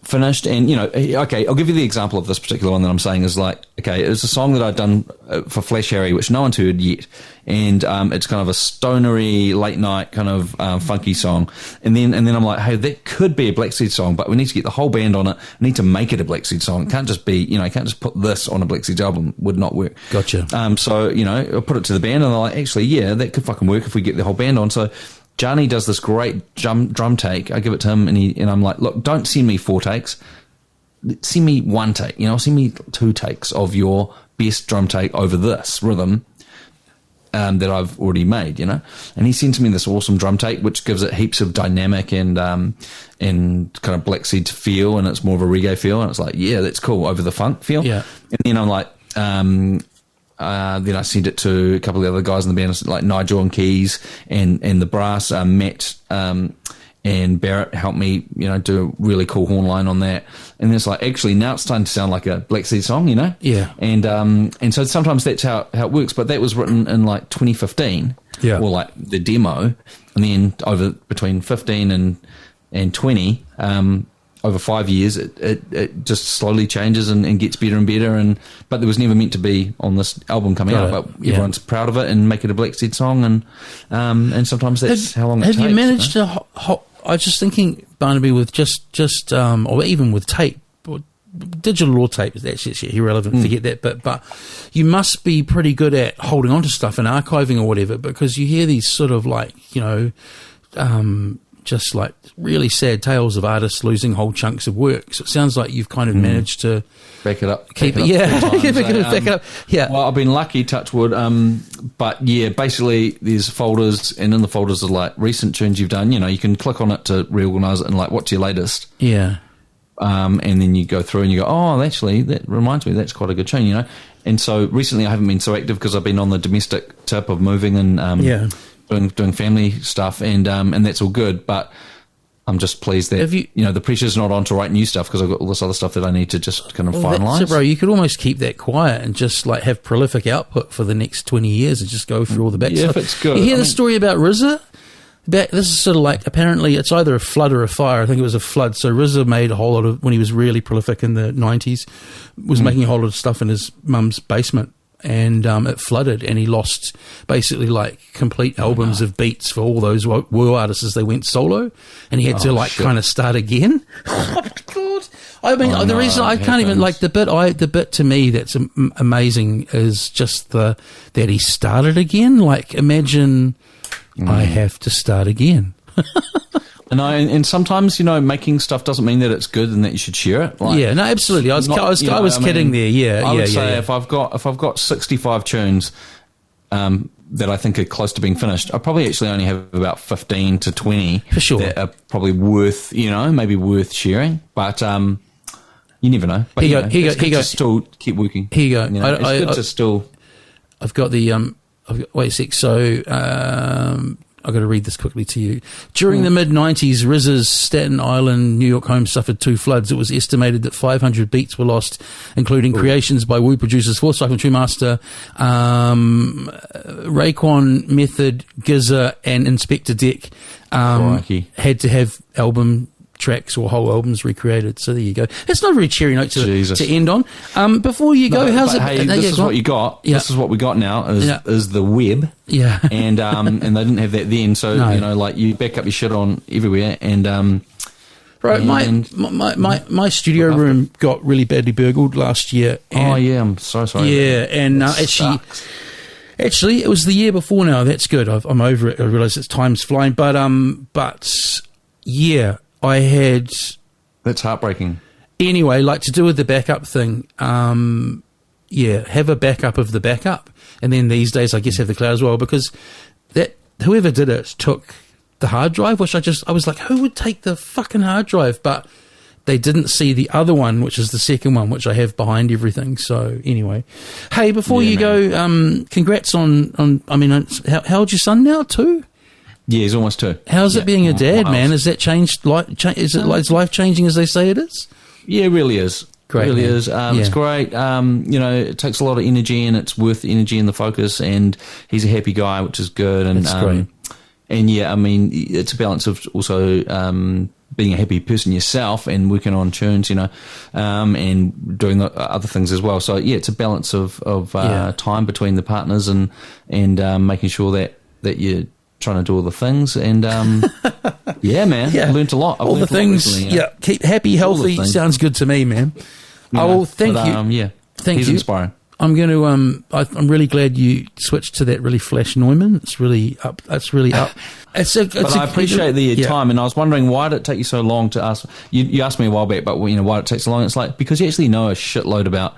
finished, and okay, I'll give you the example of this particular one that I'm saying is like, okay, it's a song that I've done for Flash Harry, which no one's heard yet, and it's kind of a stonery late night kind of funky song, and then I'm like, hey, that could be a Black Seed song, but we need to get the whole band on it. We need to make it a Black Seed song. It can't just be, can't just put this on a Black Seed album. Would not work. Gotcha. So I put it to the band, and they're like, actually, yeah, that could fucking work if we get the whole band on. So Johnny does this great drum take. I give it to him, and I'm like, look, don't send me 4 takes. Send me 1 take. Send me 2 takes of your best drum take over this rhythm that I've already made. And he sends me this awesome drum take, which gives it heaps of dynamic and kind of Black Seed feel, and it's more of a reggae feel. And it's like, yeah, that's cool over the funk feel. Yeah. And then I'm like, then I sent it to a couple of the other guys in the band, like Nigel and Keys and the brass. Matt and Barrett helped me, do a really cool horn line on that. And it's like, actually, now it's starting to sound like a Black Seed song, Yeah. And so sometimes that's how it works. But that was written in like 2015, or like the demo, and then over between 15 and 20. Over 5 years, it just slowly changes and gets better and better. But there was never meant to be on this album coming out. But everyone's proud of it and make it a Black Seed song. And sometimes that's how long it takes. Have you managed to? I was just thinking, Barnaby, with just or even with tape, or digital or tape, it's irrelevant. Forget that. But you must be pretty good at holding on to stuff and archiving or whatever, because you hear these sort of like just like really sad tales of artists losing whole chunks of work. So it sounds like you've kind of managed to back it up, keep it back it up. Yeah. Well, I've been lucky, touch wood. But yeah, basically there's folders, and in the folders are like recent tunes you've done. You can click on it to reorganize it and like, what's your latest? Yeah. And then you go through and you go, oh, actually, that reminds me, that's quite a good tune, And so recently I haven't been so active because I've been on the domestic tip of moving and doing family stuff, and that's all good. But I'm just pleased that the pressure's not on to write new stuff because I've got all this other stuff that I need to just kind of finalise. So, bro, you could almost keep that quiet and just like have prolific output for the next 20 years and just go through all the back stuff. If it's good. You hear the story about RZA? This is sort of like, apparently it's either a flood or a fire. I think it was a flood. So RZA made a whole lot of, when he was really prolific in the 90s, was making a whole lot of stuff in his mum's basement. And it flooded, and he lost basically like complete albums of beats for all those world artists as they went solo, and he had to kind of start again. Oh my God! I mean, the reason I can't even like the bit to me that's amazing is just that he started again. Like, imagine I have to start again. And sometimes, making stuff doesn't mean that it's good and that you should share it. Like, yeah, no, absolutely. I was kidding there. Yeah, I would say if I've got 65 tunes that I think are close to being finished, I probably actually only have about 15 to 20 for sure that are probably worth, maybe worth sharing. But you never know. But here you go. Still keep working. Here you go. It's good to still. I've got the wait a sec. So. I've got to read this quickly to you. During the mid-90s, RZA's Staten Island, New York home suffered 2 floods. It was estimated that 500 beats were lost, including creations by Wu producers Fourth Cycle True Master, Raekwon, Method, Gizza, and Inspector Deck had to have album tracks or whole albums recreated. So there you go. It's not a very cheery note to end on. Before you go, how's it? Hey, this is what you got. Yeah. This is what we got now is the web. Yeah. And and they didn't have that then. So like you back up your shit on everywhere and Right, my studio room got really badly burgled last year. I'm so sorry. Yeah, and actually, it was the year before now. That's good. I'm over it. I realise it's time's flying. But yeah. I had... That's heartbreaking. Anyway, like to do with the backup thing, have a backup of the backup. And then these days, I guess, have the cloud as well, because that whoever did it took the hard drive, which I was like, who would take the fucking hard drive? But they didn't see the other one, which is the second one, which I have behind everything. So anyway. Hey, before you go, congrats on I mean, how old's your son now, 2? Yeah, he's almost 2. How's it being a dad, man? Has that changed? Is it like life changing as they say it is? Yeah, it really is. Great, it really is. It's great. It takes a lot of energy, and it's worth the energy and the focus. And he's a happy guy, which is good. And that's great. And yeah, I mean, it's a balance of also being a happy person yourself and working on tunes, and doing the other things as well. So yeah, it's a balance of time between the partners and making sure that you're trying to do all the things, and yeah, man, I learnt a lot. All the things, recently, keep happy, healthy. Sounds good to me, man. Thank you. Yeah, thank he's you. Inspiring. I'm going to. I'm really glad you switched to that really Flash Neumann. It's really up. It's really up. But I appreciate the time, and I was wondering why did it take you so long to ask. You asked me a while back, but why did it take so long? It's like because you actually know a shitload about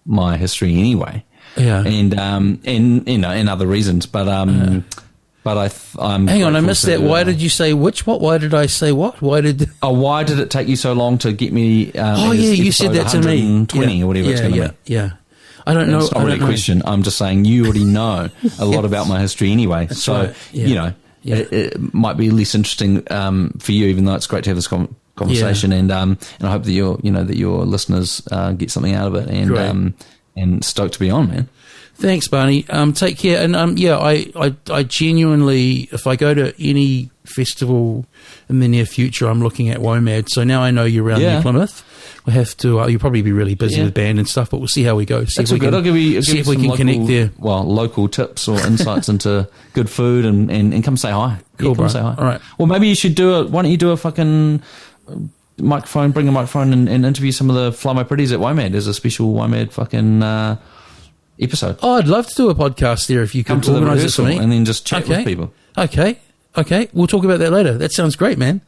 my history anyway. Yeah, and other reasons, but But I'm hang on, I missed that. Why did you say which? What? Why did I say what? Why did? Why did it take you so long to get me? You said that to me. 20 or whatever it's going to be. Yeah. I don't know. It's not really a question. I'm just saying you already know a lot about my history anyway. That's so right. Yeah. It might be less interesting for you, even though it's great to have this conversation. And I hope that your listeners get something out of it. And stoked to be on, man. Thanks, Barney. Take care. And I genuinely, if I go to any festival in the near future, I'm looking at WOMAD. So now I know you're around near Plymouth. We'll have to. You'll probably be really busy with band and stuff, but we'll see how we go. See if we can connect there. Well, local tips or insights into good food and come say hi. Cool, come say hi. All right. Well, maybe you should do it. Why don't you do a fucking microphone? Bring a microphone and interview some of the Fly My Pretties at WOMAD. There's a special WOMAD fucking episode. Oh, I'd love to do a podcast there if you could come to organise it for me. And then just chat with people. Okay. We'll talk about that later. That sounds great, man.